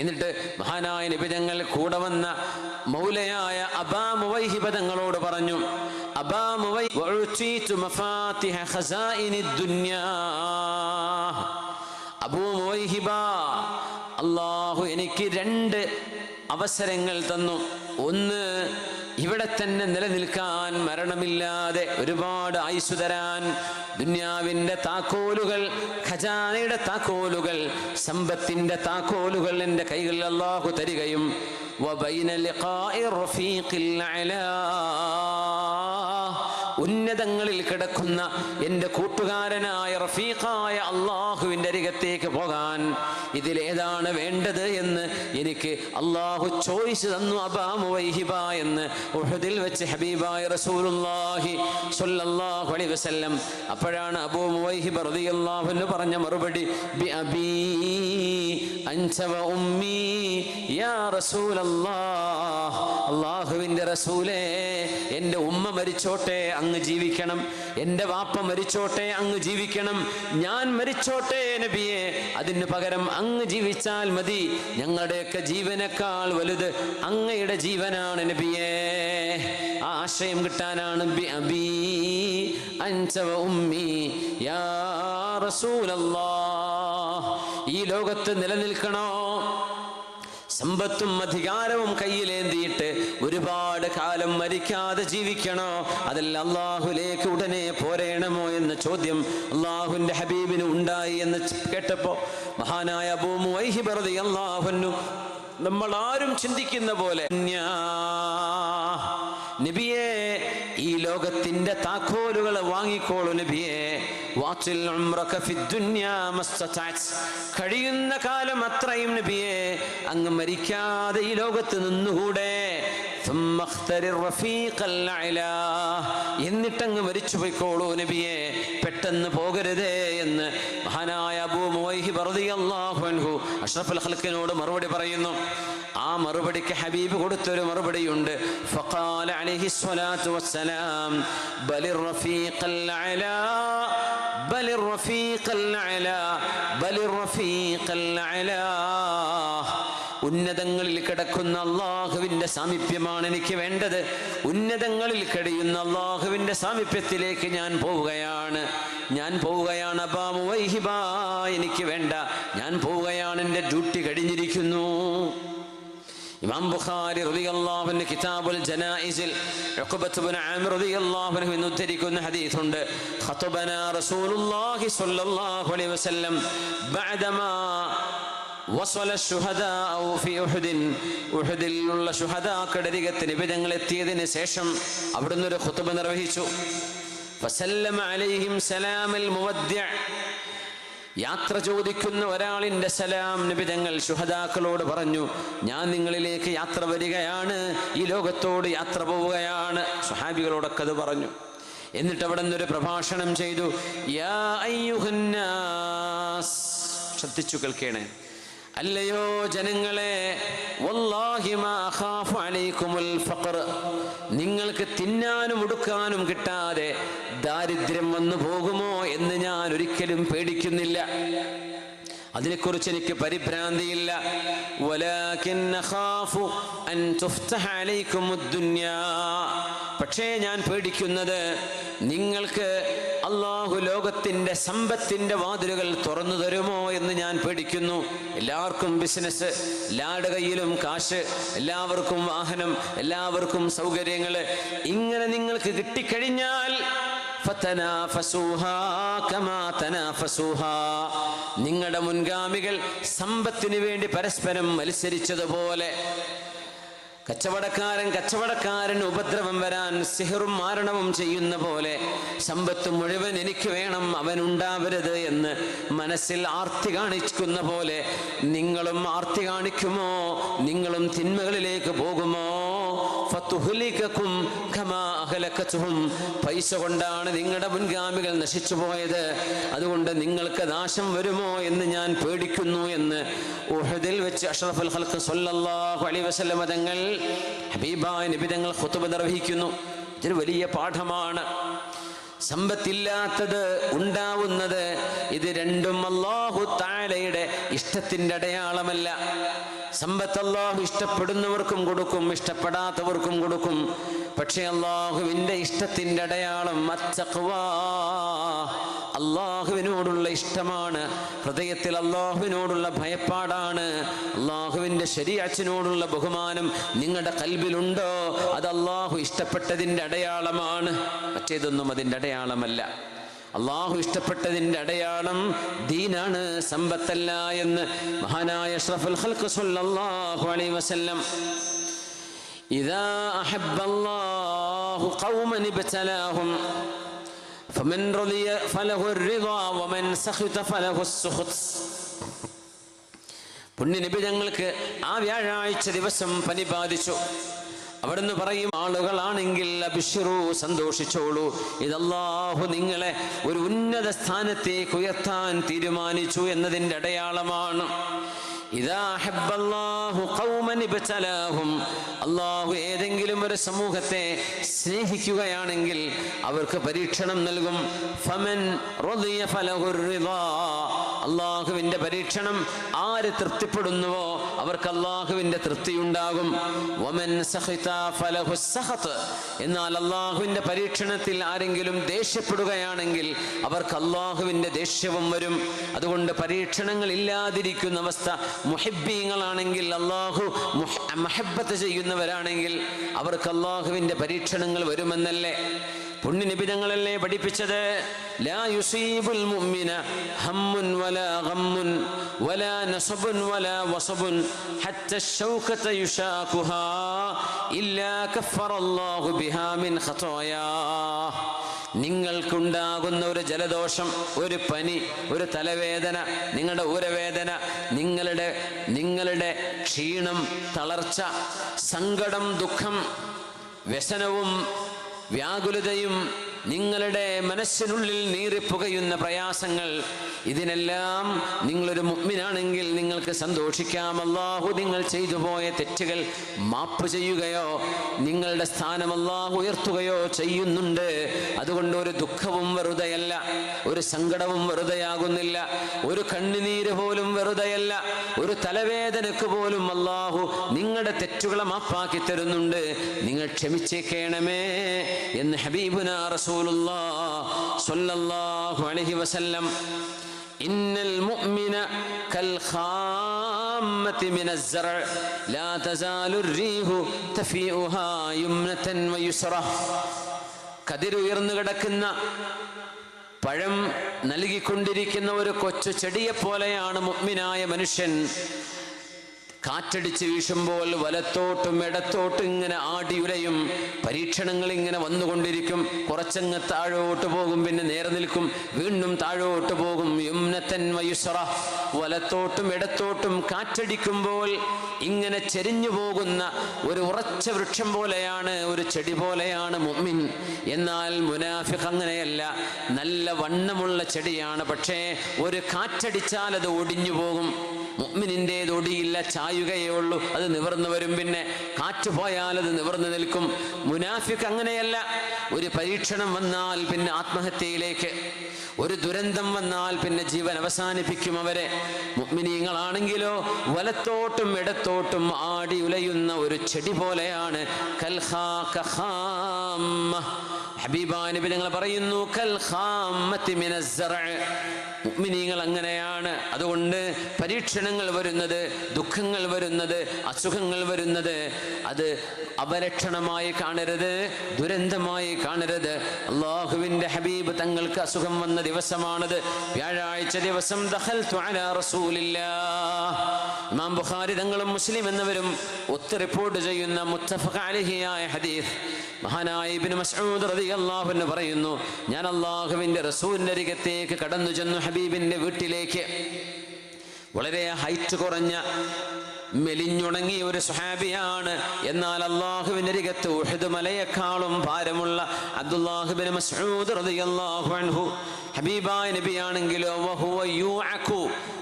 എന്നിട്ട് മഹാനായ നബി തങ്ങൾ കൂടെ വന്ന മൗലയായ അബാ മുവൈഹിബ തങ്ങളോട് പറഞ്ഞു, അബാ മുവൈഹിബ മഫാത്തിഹ ഖസാഇനിദ് ദുനിയാ, അബൂ മുവൈഹിബ, അല്ലാഹു എനിക്ക് 2 അവസരങ്ങൾ തന്നു. ഒന്ന്, ഇവിടെ തന്നെ നിലനിൽക്കാൻ, മരണമില്ലാതെ ഒരുപാട് ആയുസ് തരാൻ. ദുനിയാവിൻ്റെ താക്കോലുകൾ, ഖജാനയുടെ താക്കോലുകൾ, സമ്പത്തിന്റെ താക്കോലുകൾ എൻ്റെ കൈകളിൽ അല്ലാഹു തരികയും വബൈന ലിഖാഇ റഫീഖിൽ അലാ, ഉന്നതങ്ങളിൽ കിടക്കുന്ന എൻ്റെ കൂട്ടുകാരനായ റഫീഖായ അള്ളാഹുവിൻ്റെ അരികത്തേക്ക് പോകാൻ, ഇതിലേതാണ് വേണ്ടത് എന്ന് എനിക്ക് അള്ളാഹു ചോയ്സ് തന്നു അബാ മുവൈഹിബ എന്ന് ഉഹദിൽ വെച്ച് ഹബീബായ റസൂലുള്ളാഹി സ്വല്ലല്ലാഹു അലൈഹി വസല്ലം. അപ്പോഴാണ് അബൂ മുവൈഹിബ റളിയല്ലാഹു അൻഹു പറഞ്ഞ മറുപടി, ബി അബീ അൻത വ ഉമ്മീ യാ റസൂലല്ലാഹ്, അള്ളാഹുവിൻ്റെ റസൂലേ, എൻ്റെ ഉമ്മ മരിച്ചോട്ടെ അങ്ങ് ജീവിക്കണം, എൻ്റെ വാപ്പ മരിച്ചോട്ടെ അങ്ങ് ജീവിക്കണം, ഞാൻ മരിച്ചോട്ടെ നബിയെ, അതിന് പകരം അങ്ങ് ജീവിച്ചാൽ മതി, ഞങ്ങളുടെയൊക്കെ ജീവനേക്കാൾ വലുത് അങ്ങയുടെ ജീവനാണ് നബിയെ. ആ ആശയം കിട്ടാനാണ് ബി അബീ അൻത വ ഉമ്മീ യാ റസൂലല്ലാഹ്. ഈ ലോകത്ത് നിലനിൽക്കണോ, സമ്പത്തും അധികാരവും കയ്യിലേന്തിയിട്ട് ഒരുപാട് കാലം മരിക്കാതെ ജീവിക്കണോ, അതല്ല അള്ളാഹുലേക്ക് ഉടനെ പോരേണമോ എന്ന ചോദ്യം അള്ളാഹുവിൻ്റെ ഹബീബിന് ഉണ്ടായി എന്ന് കേട്ടപ്പോൾ മഹാനായ അബൂ മുവൈഹിബ റളിയല്ലാഹു അൻഹു നമ്മൾ ആരും ചിന്തിക്കുന്ന പോലെ, നബിയെ ഈ ലോകത്തിന്റെ താക്കോലുകൾ വാങ്ങിക്കോളൂ നബിയെ, വാത്തിൽ ഉംറക ഫിദ്ദുനിയാ മസ്തതഅത്, കഴിയുന്ന കാലം അത്രയും നബിയെ അങ്ങ് മരിക്കാതെ ഈ ലോകത്ത് നിന്നുകൂടെ, എന്നിട്ടങ്ങ് മരിച്ചു പോയിക്കോളൂ നബിയെ, പെട്ടെന്ന് പോകരുതേ എന്ന് മഹാനായ അബൂ മുവൈഹിബ റളിയല്ലാഹു അൻഹു അഷ്റഫുൽ ഖൽഖിനോട് മറുപടി പറയുന്നു. ആ മറുപടിക്ക് ഹബീബ് കൊടുത്തൊരു മറുപടിയുണ്ട്. ഫഖാല അലൈഹി സ്വലാത്തു വസ്സലാം, ബലിർ റഫീഖൽ അലാ, ബലിർ റഫീഖൽ അലാ, ബലിർ റഫീഖൽ അലാ, ഉന്നതങ്ങളിൽ കിടക്കുന്ന അള്ളാഹുവിൻ്റെ സാമീപ്യമാണ് എനിക്ക് വേണ്ടത്, ഉന്നതങ്ങളിൽ കഴിയുന്ന അള്ളാഹുവിൻ്റെ സാമീപ്യത്തിലേക്ക് ഞാൻ പോവുകയാണ്, ഞാൻ പോവുകയാണ് അബാ മുവൈഹിബ, എനിക്ക് വേണ്ട, ഞാൻ പോവുകയാണ്, എൻ്റെ ഡ്യൂട്ടി കഴിഞ്ഞിരിക്കുന്നു. ഇമാം ബുഖാരി റളിയല്ലാഹു അൻഹു കിതാബുൽ ജനായിസിൽ ഉഖബത്ത് ഇബ്നു ആമിർ റളിയല്ലാഹു അൻഹു എന്ന് ഉദ്ധരിക്കുന്ന ഹദീസുണ്ട്. ഖതബനാ റസൂലുള്ളാഹി സ്വല്ലല്ലാഹു അലൈഹി വസല്ലം ബഅദമാ വസല ശുഹദാഉ ഫി ഉഹുദിൻ, ഉഹുദിലുള്ള ശുഹദാക്കളുടെ അരികത്ത് നബി തങ്ങൾ എത്തിയതിന് ശേഷം അവിടുന്ന് ഒരു ഖുതുബ നിർവഹിച്ചു. ഫസല്ലമ അലൈഹിം സലാമൽ മുവദ്ദിഅ, യാത്ര ചോദിക്കുന്ന ഒരാളിൻ്റെ സലാം നബി തങ്ങൾ ശുഹദാക്കളോട് പറഞ്ഞു, ഞാൻ നിങ്ങളിലേക്ക് യാത്ര വരികയാണ്, ഈ ലോകത്തോട് യാത്ര പോവുകയാണ്. സ്വഹാബികളോടൊക്കെ അത് പറഞ്ഞു. എന്നിട്ട് അവിടെ നിന്നൊരു പ്രഭാഷണം ചെയ്തു. യാ അയ്യുഹന്നാസ്, ശ്രദ്ധിച്ചു കേൾക്കണേ, അല്ലയോ ജനങ്ങളെ, വല്ലാഹി മാ അഖാഫു അലൈക്കുമുൽ ഫഖർ, നിങ്ങൾക്ക് തിന്നാനും ഉടുക്കാനും കിട്ടാതെ ദാരിദ്ര്യം വന്നു പോകുമോ എന്ന് ഞാൻ ഒരിക്കലും പേടിക്കുന്നില്ല, അതിനെക്കുറിച്ച് എനിക്ക് പരിഭ്രാന്തിയില്ല. വലാകിൻ അഖാഫു അൻ തുഫ്തഹ അലൈക്കുമുദ് ദുനിയാ, പക്ഷേ ഞാൻ പേടിക്കുന്നത് നിങ്ങൾക്ക് അള്ളാഹു ലോകത്തിന്റെ സമ്പത്തിന്റെ വാതിലുകൾ തുറന്നു തരുമോ എന്ന് ഞാൻ പേടിക്കുന്നു. എല്ലാവർക്കും ബിസിനസ്, എല്ലാവരുടെ കയ്യിലും കാശ്, എല്ലാവർക്കും വാഹനം, എല്ലാവർക്കും സൗകര്യങ്ങള്, ഇങ്ങനെ നിങ്ങൾക്ക് കിട്ടിക്കഴിഞ്ഞാൽ നിങ്ങളുടെ മുൻഗാമികൾ സമ്പത്തിന് വേണ്ടി പരസ്പരം മത്സരിച്ചതുപോലെ, കച്ചവടക്കാരൻ ഉപദ്രവം വരാൻ സിഹറും മാരണവും ചെയ്യുന്ന പോലെ, സമ്പത്ത് മുഴുവൻ എനിക്ക് വേണം, അവനുണ്ടാവരുത് എന്ന് മനസ്സിൽ ആർത്തി കാണിക്കുന്ന പോലെ നിങ്ങളും ആർത്തി കാണിക്കുമോ? നിങ്ങളും തിന്മകളിലേക്ക് പോകുമോ? ഫതുഹ്ലികകും കമാ അഹ്ലകതുഹും, പൈസ കൊണ്ടാണ് നിങ്ങളുടെ മുൻഗാമികൾ നശിച്ചു പോയത്, അതുകൊണ്ട് നിങ്ങൾക്ക് നാശം വരുമോ എന്ന് ഞാൻ പേടിക്കുന്നു എന്ന് ഉഹദിൽ വെച്ച് അഷ്റഫുൽ ഖൽഖ് സ്വല്ലല്ലാഹു അലൈഹി വസല്ലം തങ്ങൾ, ഹബീബായ നബി തങ്ങൾ ഖുതുബ നിർവഹിക്കുന്നു. ഇതൊരു വലിയ പാഠമാണ്. സമ്പത്തില്ലാത്തത്, ഉണ്ടാവുന്നത്, ഇത് രണ്ടും അല്ലാഹു തആലയുടെ ഇഷ്ടത്തിന്റെ അടയാളമല്ല. സമ്പത്ത് അല്ലാഹു ഇഷ്ടപ്പെടുന്നവർക്കും കൊടുക്കും, ഇഷ്ടപ്പെടാത്തവർക്കും കൊടുക്കും. പക്ഷേ അല്ലാഹുവിൻ്റെ ഇഷ്ടത്തിൻ്റെ അടയാളം അത്തഖ്വാ, അല്ലാഹുവിനോടുള്ള ഇഷ്ടമാണ്. ഹൃദയത്തിൽ അല്ലാഹുവിനോടുള്ള ഭയപ്പാടാണ്. അല്ലാഹുവിൻ്റെ ശരീഅത്തിനോടുള്ള ബഹുമാനം നിങ്ങളുടെ ഖൽബിലുണ്ടോ? അത് അല്ലാഹു ഇഷ്ടപ്പെട്ടതിൻ്റെ അടയാളമാണ്. മറ്റേതൊന്നും അതിൻ്റെ അടയാളമല്ല. അല്ലാഹു ഇഷ്ടപ്പെട്ടതിൻ്റെ അടയാളം ദീനാണ്, സമ്പത്തല്ല എന്ന് മഹാനായ അഷ്റഫുൽ ഖൽഖ് സ്വല്ലല്ലാഹു അലൈഹി വസല്ലം ഇദാ അഹബ്ബല്ലാഹു ഖൗമൻ ഇബ്തലാഹും ഫമൻ റളിയ ഫലഹു الرضا വമൻ സഖിത ഫലഹു السخط. പുണ്യനബി ഞങ്ങൾക്ക് ആ വ്യാഴാഴ്ച ദിവസം പനി ബാധിച്ചു. അവിടുന്ന് പറയും, ആളുകളാണെങ്കിൽ അബ്ശിറൂ, സന്തോഷിച്ചോളൂ, ഇതല്ലാഹു നിങ്ങളെ ഒരു ഉന്നത സ്ഥാനത്തേക്ക് ഉയർത്താൻ തീരുമാനിച്ചു എന്നതിൻ്റെ അടയാളമാണ്. ഇദാ അഹബ്ബല്ലാഹു ഖൗമൻ ഇബ്തലാഹും, അല്ലാഹു ഏതെങ്കിലും ഒരു സമൂഹത്തെ സ്നേഹിക്കുകയാണെങ്കിൽ അവർക്ക് പരീക്ഷണം നൽകും. ഫമൻ റളിയ ഫലഹു الرضا, അല്ലാഹുവിൻ്റെ പരീക്ഷണം ആര് തൃപ്തിപ്പെടുന്നുവോ അവർക്ക് അല്ലാഹുവിൻ്റെ തൃപ്തിയുണ്ടാകും. വമൻ സഖിത ഫലഹു السخط, എന്നാൽ അല്ലാഹുവിൻ്റെ പരീക്ഷണത്തിൽ ആരെങ്കിലും ദേഷ്യപ്പെടുകയാണെങ്കിൽ അവർക്ക് അല്ലാഹുവിൻ്റെ ദേഷ്യവും വരും. അതുകൊണ്ട് പരീക്ഷണങ്ങൾ ഇല്ലാതിരിക്കുന്ന അവസ്ഥ, മുഹിബ്ബീങ്ങളാണെങ്കിൽ, അല്ലാഹു മഹബ്ബത്ത് ചെയ്യുന്നവരാണെങ്കിൽ അവർക്ക് അല്ലാഹുവിൻ്റെ പരീക്ഷണങ്ങൾ വരുമെന്നല്ലേ പുണ്യനബി തങ്ങളല്ലേ പഠിപ്പിച്ചത്? ലാ യുസീബുൽ മുഅ്മിന ഹമ്മുൻ വലാ ഗമ്മുൻ വലാ നസബുൻ വലാ വസബുൻ ഹത്ത ശൗകത യുശാഖുഹാ ഇല്ലാ കഫറല്ലാഹു ബിഹാ മിൻ ഖതായാ. നിങ്ങൾക്കുണ്ടാകുന്ന ഒരു ജലദോഷം, ഒരു പനി, ഒരു തലവേദന, നിങ്ങളുടെ ഊരവേദന, നിങ്ങളുടെ ക്ഷീണം, തളർച്ച, സങ്കടം, ദുഃഖം, വ്യസനവും വ്യാകുലതയും, നിങ്ങളുടെ മനസ്സിനുള്ളിൽ നീറിപ്പുകയുന്ന പ്രയാസങ്ങൾ, ഇതിനെല്ലാം നിങ്ങളൊരു മുഅ്മിനാണെങ്കിൽ നിങ്ങൾക്ക് സന്തോഷിക്കാം. അല്ലാഹു നിങ്ങൾ ചെയ്തു പോയ തെറ്റുകൾ മാപ്പ് ചെയ്യുകയോ നിങ്ങളുടെ സ്ഥാനം അല്ലാഹു ഉയർത്തുകയോ ചെയ്യുന്നുണ്ട്. അതുകൊണ്ട് ഒരു ദുഃഖവും വെറുതെയല്ല, ഒരു സങ്കടവും വെറുതെയാകുന്നില്ല, ഒരു കണ്ണുനീര് പോലും വെറുതെയല്ല, ഒരു തലവേദനക്ക് പോലും അല്ലാഹു നിങ്ങളുടെ തെറ്റുകളെ മാപ്പാക്കി തരുന്നുണ്ട്. നിങ്ങൾ ക്ഷമിച്ചേക്കണമേ എന്ന് ഹബീബുനാ റസൂലുള്ളാഹി സ്വല്ലല്ലാഹു അലൈഹി വസല്ലം. ഇന്നൽ മുഅ്മിന കൽ ഖാമ്മത്തി മിനസ്സറ ലാ തസാലു റീഹു തഫീഉഹാ യുംനതൻ വയുസ്റ. കതിരുയർന്നു കിടക്കുന്ന പഴം നൽകിക്കൊണ്ടിരിക്കുന്ന ഒരു കൊച്ചു ചെടിയെ പോലെയാണ് മുഅ്മിനായ മനുഷ്യൻ. കാറ്റടിച്ച് വീശുമ്പോൾ വലത്തോട്ടും ഇടത്തോട്ടും ഇങ്ങനെ ആടിയുലയും. പരീക്ഷണങ്ങൾ ഇങ്ങനെ വന്നുകൊണ്ടിരിക്കും. കുറച്ചങ്ങ് താഴോട്ട് പോകും, പിന്നെ നേരെ നിൽക്കും, വീണ്ടും താഴോട്ട് പോകും. യുംനതൻ വയുസ്റ, വലത്തോട്ടും ഇടത്തോട്ടും കാറ്റടിക്കുമ്പോൾ ഇങ്ങനെ ചെരിഞ്ഞു പോകുന്ന ഒരു ഉറച്ച വൃക്ഷം പോലെയാണ്, ഒരു ചെടി പോലെയാണ് മുഅ്മിൻ. എന്നാൽ മുനാഫിഖ് അങ്ങനെയല്ല, നല്ല വണ്ണമുള്ള ചെടിയാണ്. പക്ഷേ ഒരു കാറ്റടിച്ചാൽ അത് ഒടിഞ്ഞു പോകും. മുഅ്മിനിൻ്റേത് ഒടിയില്ല, ചായുകയേ ഉള്ളൂ, അത് നിവർന്നു വരും. പിന്നെ കാറ്റ് പോയാൽ അത് നിവർന്നു നിൽക്കും. മുനാഫിഖ് അങ്ങനെയല്ല. ഒരു പരീക്ഷണം വന്നാൽ പിന്നെ ആത്മഹത്യയിലേക്ക്, ഒരു ദുരന്തം വന്നാൽ പിന്നെ ജീവൻ അവസാനിപ്പിക്കും അവരെ. മുഅ്മിനീങ്ങളാണെങ്കിലോ വലത്തോട്ടും ഇടത്തോട്ടും ആടി ഉലയുന്ന ഒരു ചെടി പോലെയാണ്. ഹബീബായ നബി തങ്ങൾ പറയുന്നു, കൽ ഖാമ്മത്തി മിനസ്സറ. മുഅ്മിനീങ്ങൾ അങ്ങനെയാണ്. അതുകൊണ്ട് പരീക്ഷണങ്ങൾ വരുന്നത്, ദുഃഖങ്ങൾ വരുന്നത്, അസുഖങ്ങൾ വരുന്നത് അത് അപലക്ഷണമായി കാണരുത്, ദുരന്തമായി കാണരുത്. അല്ലാഹുവിൻ്റെ ഹബീബ് തങ്ങൾക്ക് അസുഖം വന്ന ദിവസമാണത്, വ്യാഴാഴ്ച ദിവസം. ദഖൽതു അലാ റസൂലില്ലാഹ്, ഇമാം ബുഖാരി തങ്ങളും മുസ്ലിം എന്നിവരും ഒത്ത് റിപ്പോർട്ട് ചെയ്യുന്ന മുത്തഫഖ് അലൈഹിയായ ഹദീസ്. മഹാനായ ഇബ്നു മസ്ഊദ് റളിയല്ലാഹു അൻഹു പറയുന്നു, ഞാൻ അല്ലാഹുവിൻ്റെ റസൂലിൻ്റെ അരികത്തേക്ക് കടന്നു ചെന്നു, ഹബീബിൻ്റെ വീട്ടിലേക്ക്. വളരെ ഹൈറ്റ് കുറഞ്ഞ മെലിഞ്ഞുണങ്ങിയ ഒരു സ്വഹാബിയാണ്. എന്നാൽ അല്ലാഹുവിൻ്റെ അരികത്ത് ഉഹദ് മലയേക്കാളും ഭാരമുള്ള അബ്ദുല്ലാഹ് ഇബ്നു മസ്ഊദ് റളിയല്ലാഹു അൻഹു. ഹബീബായ നബിയാണെങ്കിലോ വഹുവ യുഅഖു,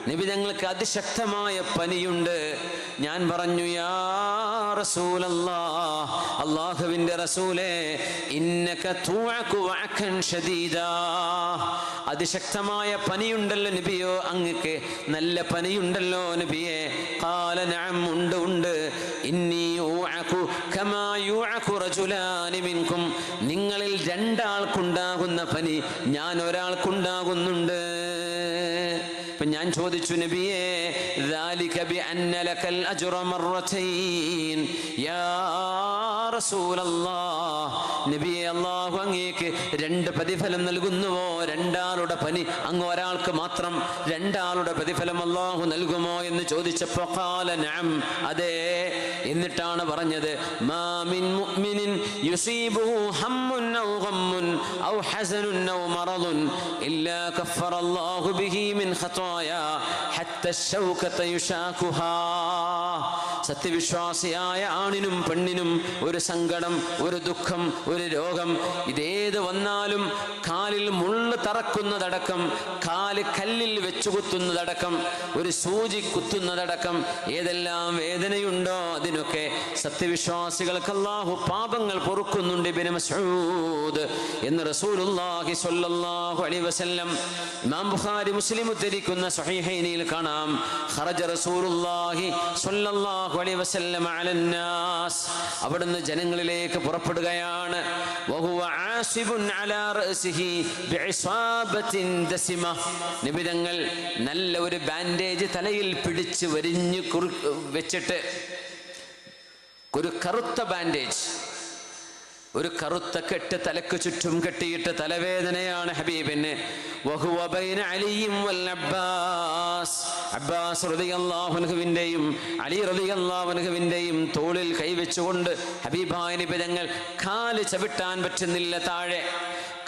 നബി തങ്ങൾക്ക് അതിശക്തമായ പനിയുണ്ട്. ഞാൻ പറഞ്ഞു, യാ റസൂലല്ലാഹ്, അല്ലാഹുവിൻ്റെ റസൂലേ, ഇന്നക തുഅകു വഅകൻ ശദീദാ, അതിശക്തമായ പനിയുണ്ടല്ലോ നബിയോ, അങ്ങക്ക് നല്ല പനിയുണ്ടല്ലോ നബിയെ. ഖാല നഅം, ഉണ്ട് ഉണ്ട്. ഇന്നി ഉഅകു കമാ യുഅകു റജുലാനി മിൻകും, നിങ്ങളിൽ രണ്ടാൾക്കുണ്ടാകുന്ന പനി ഞാൻ ഒരാൾക്കുണ്ടാകുന്നുണ്ട്. അപ്പം ഞാൻ ചോദിച്ചു, നബിയേ, ذلك بأن لك الأجر مرتين يا رسول الله, നബിയെ, അല്ലാഹു അങ്ങേക്ക് രണ്ട് പ്രതിഫലം നൽകുന്നുവോ? രണ്ടാളുടെ പനി അങ്ങ് ഒരാൾക്ക് മാത്രം രണ്ടാളുടെ പ്രതിഫലം അല്ലാഹു നൽകുമോ എന്ന് ചോദിച്ചപ്പോൾ ഖാല നഅം, അതെ. എന്നിട്ടാണ് പറഞ്ഞത്, മാ മിൻ മുഅ്മിനിൻ യുസീബുഹു ഹമ്മുൻ ഔ ഗമ്മുൻ ഔ ഹസനുൻ ഔ മറദുൻ ഇല്ലാ കഫറ അല്ലാഹു ബിഹി മിൻ ഖതായാ ഹത്ത ശൗകത യുശാകുഹാ. സത്യവിശ്വാസിയായ ആണിനും പെണ്ണിനും ഒരു സങ്കടം, ഒരു ദുഃഖം, ഒരു രോഗം, ഇതേത് വന്നാലും കാലിൽ മുള്ള് തറക്കുന്നതടക്കം, കാല് കല്ലിൽ വെച്ചു കുത്തുന്നതടക്കം, ഒരു സൂചി കുത്തുന്നതടക്കം, ഏതെല്ലാം വേദനയുണ്ടോ അതിനൊക്കെ സത്യവിശ്വാസികൾക്ക് അല്ലാഹു പാപങ്ങൾ പൊറുക്കുന്നുണ്ട്. ഇബ്നു മസ്ഊദ് എന്ന് റസൂലുള്ളാഹി സ്വല്ലല്ലാഹു അലൈഹി വസല്ലം ഇമാം ബുഖാരി മുസ്ലിം ഉദ്ധരിക്കുന്ന സ്വഹീഹൈനിൽ കാണാം, ഖറജ റസൂലുള്ളാഹി സ്വല്ലല്ലാഹു അലൈഹി വസല്ലം അലന്നാസ്, അവിടുന്ന് ജനങ്ങളിലേക്ക് പുറപ്പെടുകയാണ്. വഹുവ ആസിബുൻ അലാ റഅസിഹി ബിഇസാബത്തിൻ ദസിമ, നബി തങ്ങൾ നല്ല ഒരു ബാൻഡേജ് തലയിൽ പിടിച്ച് വരിഞ്ഞു വെച്ചിട്ട്, ഒരു കറുത്ത ബാൻഡേജ്, ഒരു കറുത്ത കെട്ട് തലക്ക് ചുറ്റും കെട്ടിയിട്ട് തലവേദനയാണ് ഹബീബിന്. വഹുവ ബൈന അലിയും വൽ അബ്ബാസ്, അബ്ബാസ് റളിയല്ലാഹു അൻഹുവിൻ്റെയും അലി റളിയല്ലാഹു അൻഹുവിൻ്റെയും തോളിൽ കൈവച്ചുകൊണ്ട് ഹബീബായ നബി തങ്ങൾ കാല് ചവിട്ടാൻ പറ്റുന്നില്ല, താഴെ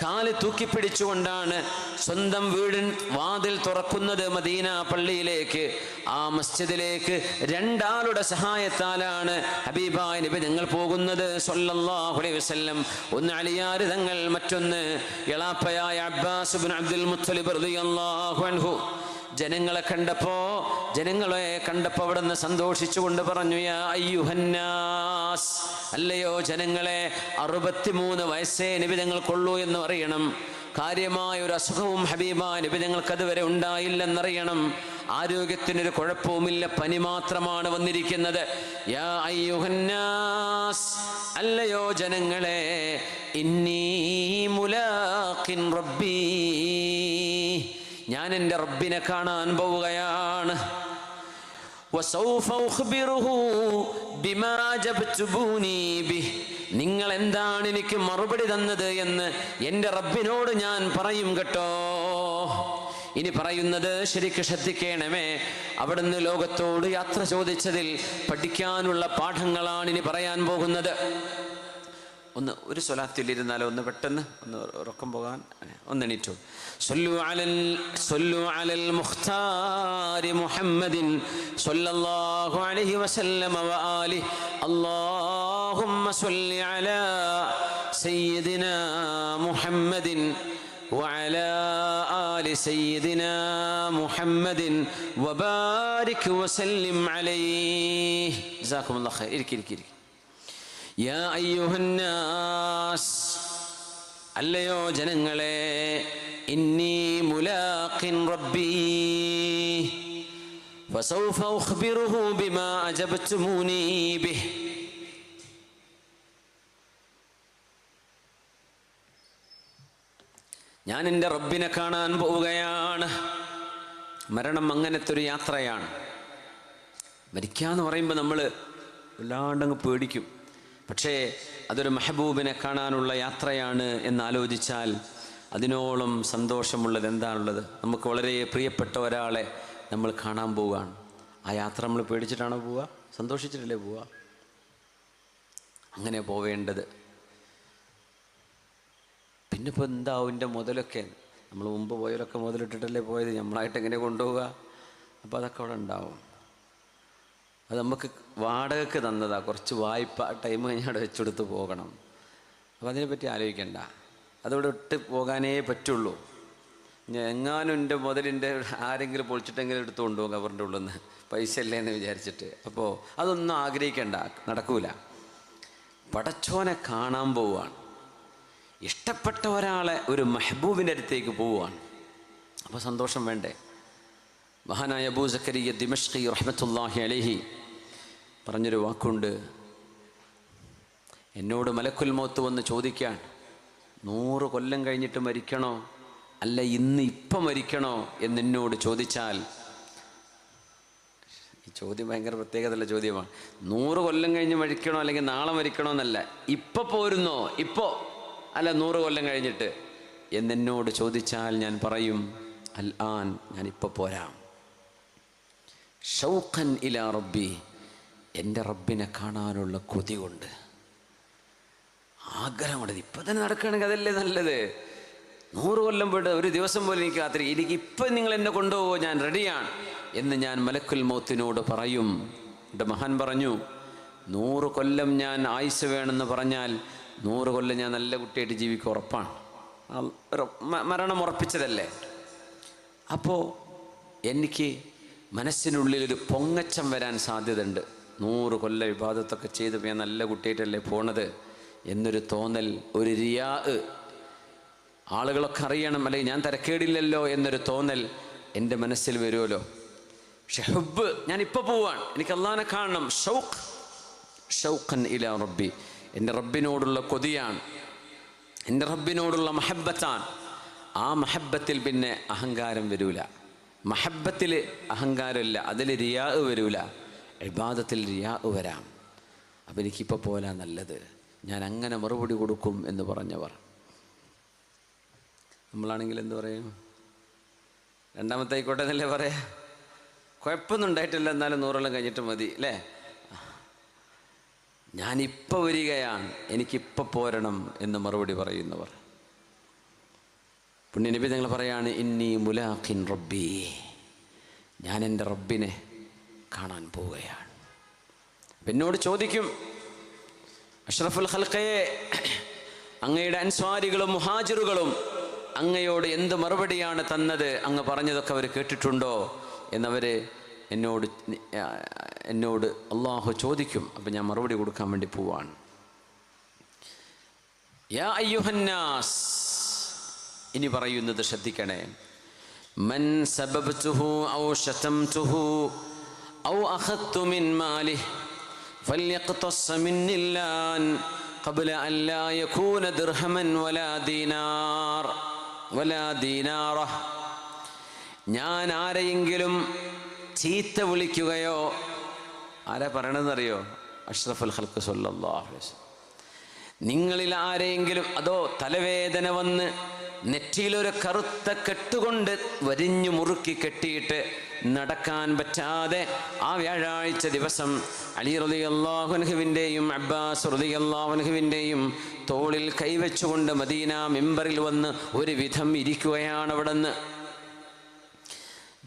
കാല് തൂക്കിപ്പിടിച്ചുകൊണ്ടാണ് സ്വന്തം വീടിൻ വാതിൽ തുറക്കുന്നത് മദീന പള്ളിയിലേക്ക്. ആ മസ്ജിദിലേക്ക് രണ്ടാളുടെ സഹായത്താലാണ് ഹബീബായ നബി തങ്ങൾ പോകുന്നത് സ്വല്ലല്ലാഹു അലൈഹി വസല്ലം. ഒന്ന് അലിയാർ തങ്ങൾ, മറ്റൊന്ന് എളാപ്പയായ അബ്ബാസ് ഇബ്നു അബ്ദുൽ മുത്തലിബ് റളിയല്ലാഹു അൻഹു. ജനങ്ങളെ കണ്ടപ്പോൾ അവിടുന്ന് സന്തോഷിച്ചുകൊണ്ട് പറഞ്ഞു, യാ അയ്യുഹന്നാസ്, അല്ലയോ ജനങ്ങളെ, 63 വയസ്സേ നബി തങ്ങൾക്കുള്ളൂ എന്ന് അറിയണം. കാര്യമായ ഒരു അസുഖവും ഹബീബായ നബി തങ്ങൾക്ക് അതുവരെ ഉണ്ടായില്ലെന്നറിയണം. ആരോഗ്യത്തിനൊരു കുഴപ്പവുമില്ല, പനി മാത്രമാണ് വന്നിരിക്കുന്നത്. യാ അയ്യുഹന്നാസ്, അല്ലയോ ജനങ്ങളെ, ഇന്നി മുലാഖിൻ റബ്ബി, ഞാൻ എൻ്റെ റബ്ബിനെ കാണാൻ പോവുകയാണ്. വസൗഫ ഉഖ്ബിറുഹു ബിമാ അജബ്തുബൂനി ബിഹി, നിങ്ങൾ എന്താണ് എനിക്ക് മറുപടി തന്നത് എന്ന് എൻ്റെ റബ്ബിനോട് ഞാൻ പറയും കേട്ടോ. ഇനി പറയുന്നത് ശരിക്ക് ശ്രദ്ധിക്കണമേ. അവിടുന്ന് ലോകത്തോട് യാത്ര ചോദിച്ചതിൽ പഠിക്കാനുള്ള പാഠങ്ങളാണ് ഇനി പറയാൻ പോകുന്നത്. ഒരു സ്വലാത്തിലിരുന്നാലോ, ഒന്ന് പെട്ടെന്ന് ഒന്ന് ഉറക്കം പോകാൻ ഒന്നെണീറ്റു. സ്വല്ലു അലൽ മുഖ്താരി മുഹമ്മദിൻ സ്വല്ലല്ലാഹു അലൈഹി വസല്ലമ വആലിഹി. അല്ലാഹുമ്മ സ്വല്ലി അലാ സയ്യിദിനാ മുഹമ്മദിൻ വഅലാ ആലി സയ്യിദിനാ മുഹമ്മദിൻ വബാരിക് വസല്ലിം അലൈഹി. ജസാകുമുല്ലാഹു ഖൈർ. ഇരിക്കി. യാ അയ്യുഹന്നാസ്, അല്ലയോ ജനങ്ങളെ, ഇന്നി മുലാഖിൻ റബ്ബി ഫസൗഫ ഉഖ്ബിറുഹു ബിമാ അജബ്തുമൂനി ബിഹി. ഞാൻ എൻ്റെ റബ്ബിനെ കാണാൻ പോവുകയാണ്. മരണം അങ്ങനത്തെ ഒരു യാത്രയാണ്. മരിക്കാന്ന് പറയുമ്പോൾ നമ്മൾ വല്ലാണ്ടങ്ങ് പേടിക്കും. പക്ഷേ അതൊരു മെഹബൂബിനെ കാണാനുള്ള യാത്രയാണ് എന്നാലോചിച്ചാൽ അതിനോളം സന്തോഷമുള്ളത് എന്താണുള്ളത്? നമുക്ക് വളരെ പ്രിയപ്പെട്ട ഒരാളെ നമ്മൾ കാണാൻ പോവുകയാണ്. ആ യാത്ര നമ്മൾ പേടിച്ചിട്ടാണോ പോവുക? സന്തോഷിച്ചിട്ടല്ലേ പോവുക? അങ്ങനെ പോവേണ്ടത്. പിന്നെ ഇപ്പോൾ എന്താവും എൻ്റെ മുതലൊക്കെ? നമ്മൾ മുമ്പ് പോയവരൊക്കെ മുതലിട്ടിട്ടല്ലേ പോയത്, നമ്മളായിട്ട് എങ്ങനെ കൊണ്ടുപോവുക? അപ്പോൾ അതൊക്കെ അവിടെ ഉണ്ടാവും. അത് നമുക്ക് വാടകയ്ക്ക് തന്നതാണ്, കുറച്ച് വായ്പ ടൈം കഴിഞ്ഞ് അവിടെ വെച്ചെടുത്ത് പോകണം. അപ്പോൾ അതിനെപ്പറ്റി ആലോചിക്കണ്ട, അതവിടെ ഇട്ട് പോകാനേ പറ്റുള്ളൂ. എങ്ങാനും എൻ്റെ മുതലിൻ്റെ ആരെങ്കിലും പൊളിച്ചിട്ടെങ്കിലും എടുത്തു കൊണ്ടുപോകും കവറിൻ്റെ ഉള്ളിൽ നിന്ന്, പൈസ അല്ലേന്ന് വിചാരിച്ചിട്ട്. അപ്പോൾ അതൊന്നും ആഗ്രഹിക്കണ്ട, നടക്കൂല. പടച്ചോനെ കാണാൻ പോവുകയാണ്, ഇഷ്ടപ്പെട്ട ഒരാളെ ഒരു മെഹബൂബിൻ്റെ അടുത്തേക്ക് പോവുകയാണ്. അപ്പോൾ സന്തോഷം വേണ്ടേ? മഹാനായ അബൂ സക്കരിയ്യ ദിമഷ്ഖി റഹ്മത്തുള്ളാഹി അലൈഹി പറഞ്ഞൊരു വാക്കുണ്ട്. എന്നോട് മലക്കുൽ മൗത്ത് വന്ന് ചോദിക്കാൻ, 100 കൊല്ലം കഴിഞ്ഞിട്ട് മരിക്കണോ അല്ല ഇപ്പം മരിക്കണോ എന്നോട് ചോദിച്ചാൽ, ഈ ചോദ്യം ഭയങ്കര പ്രത്യേകതയുള്ള ചോദ്യമാണ്. 100 കൊല്ലം കഴിഞ്ഞ് മരിക്കണോ അല്ലെങ്കിൽ നാളെ മരിക്കണോ എന്നല്ല, ഇപ്പം പോരുന്നോ, ഇപ്പോൾ അല്ല 100 കൊല്ലം കഴിഞ്ഞിട്ട് എന്നോട് ചോദിച്ചാൽ ഞാൻ പറയും അൽ ആൻ, ഞാൻ ഇപ്പോൾ പോരാം. ഷൗഖൻ ഇലാ റബ്ബി, എൻ്റെ റബ്ബിനെ കാണാനുള്ള കൊതി കൊണ്ട്, ആഗ്രഹമുണ്ട്. ഇപ്പം തന്നെ നടക്കുകയാണെങ്കിൽ അതല്ലേ നല്ലത്. 100 കൊല്ലം പോയിട്ട് ഒരു ദിവസം പോലും എനിക്ക് കാത്തിരിക്കും. എനിക്ക് ഇപ്പം നിങ്ങൾ എന്നെ കൊണ്ടുപോകുമോ, ഞാൻ റെഡിയാണ് എന്ന് ഞാൻ മലക്കുൽ മൗത്തിനോട് പറയും. എൻ്റെ മഹാൻ പറഞ്ഞു, 100 കൊല്ലം ഞാൻ ആയുസ് വേണമെന്ന് പറഞ്ഞാൽ 100 കൊല്ലം ഞാൻ നല്ല കുട്ടിയായിട്ട് ജീവിക്കും, ഉറപ്പാണ്. മരണം ഉറപ്പിച്ചതല്ലേ. അപ്പോൾ എനിക്ക് മനസ്സിനുള്ളിലൊരു പൊങ്ങച്ചം വരാൻ സാധ്യതയുണ്ട്. 100 കൊല്ലം ഇബാദത്തൊക്കെ ചെയ്ത് ഞാൻ നല്ല കുട്ടിയായിട്ടല്ലേ പോണത് എന്നൊരു തോന്നൽ, ഒരു റിയാ, ആളുകളൊക്കെ അറിയണം അല്ലെങ്കിൽ ഞാൻ തരക്കേടില്ലല്ലോ എന്നൊരു തോന്നൽ എൻ്റെ മനസ്സിൽ വരുമല്ലോ. പക്ഷെ ഹുബ്ബ്, ഞാനിപ്പോൾ പോവാണ്, എനിക്ക് അള്ളാഹിനെ കാണണം. ഷൗഖൻ ഇലാ റബ്ബി, എൻ്റെ റബ്ബിനോടുള്ള കൊതിയാണ്, എൻ്റെ റബ്ബിനോടുള്ള മഹബ്ബത്താണ്. ആ മഹബ്ബത്തിൽ പിന്നെ അഹങ്കാരം വരൂല. മഹബ്ബത്തിൽ അഹങ്കാരമില്ല, അതിൽ റിയാ വരൂല. ഇബാദത്തിൽ റിയാ വരാം. അപ്പം എനിക്കിപ്പോൾ പോലെ നല്ലത്, ഞാൻ അങ്ങനെ മറുപടി കൊടുക്കും എന്ന് പറഞ്ഞവർ. നമ്മളാണെങ്കിൽ എന്ത് പറയും? രണ്ടാമത്തെ ആയിക്കോട്ടെ എന്നല്ലേ പറയാ. കുഴപ്പമൊന്നും ഉണ്ടായിട്ടില്ല, എന്നാലും 100 കൊല്ലം കഴിഞ്ഞിട്ട് മതി അല്ലേ. ഞാനിപ്പോൾ വരികയാണ്, എനിക്കിപ്പോൾ പോരണം എന്ന് മറുപടി പറയുന്നവർ. പുണ്യനബി തങ്ങൾ പറയാണ്, ഇന്നി മുലാഖിൻ റബ്ബി, ഞാൻ എൻ്റെ റബ്ബിനെ കാണാൻ പോവുകയാണ്. എന്നോട് ചോദിക്കും, അഷ്റഫുൽ ഖൽഖയെ, അങ്ങയുടെ അൻസ്വാരികളും മുഹാജിറുകളും അങ്ങയോട് എന്ത് മറുപടിയാണ് തന്നത്, അങ്ങ് പറഞ്ഞതൊക്കെ അവർ കേട്ടിട്ടുണ്ടോ എന്നവർ എന്നോട് അള്ളാഹു ചോദിക്കും. അപ്പം ഞാൻ മറുപടി കൊടുക്കാൻ വേണ്ടി പോവാണ്. യാ അയ്യുഹന്നാസ്, ഇനി പറയുന്നത് ശ്രദ്ധിക്കണേ. മൻ സബബ്തുഹു ഔ ശതംതുഹു ഔ അഖദ്തു മിൻ മാലിഹി ഫൽയഖ്തസ് മിന്നില്ലാൻ ഖബ്ല അൻ ലാ യകൂന ദിർഹമൻ വലാ ദീനാർ വലാ ദീനാറ. ഞാൻ ആരെയെങ്കിലും ചീത്ത വിളിക്കുകയോ, ആരാ പറയണമെന്നറിയോ? അഷ്റഫുൽ ഖൽഖ് സ്വല്ലല്ലാഹു അലൈഹി വസല്ലം. നിങ്ങളിൽ ആരെയെങ്കിലും അതോ തലവേദന വന്ന് നെറ്റിയിലൊരു കറുത്ത കെട്ടുകൊണ്ട് വരിഞ്ഞു മുറുക്കി കെട്ടിയിട്ട് നടക്കാൻ പറ്റാതെ ആ വ്യാഴാഴ്ച ദിവസം അലി റളിയല്ലാഹു അൻഹുവിൻ്റെയും അബ്ബാസ് റളിയല്ലാഹു അൻഹുവിൻ്റെയും തോളിൽ കൈവച്ചുകൊണ്ട് മദീന മിമ്പറിൽ വന്ന് ഒരു വിധം ഇരിക്കുകയാണ്. അവിടെ നിന്ന്,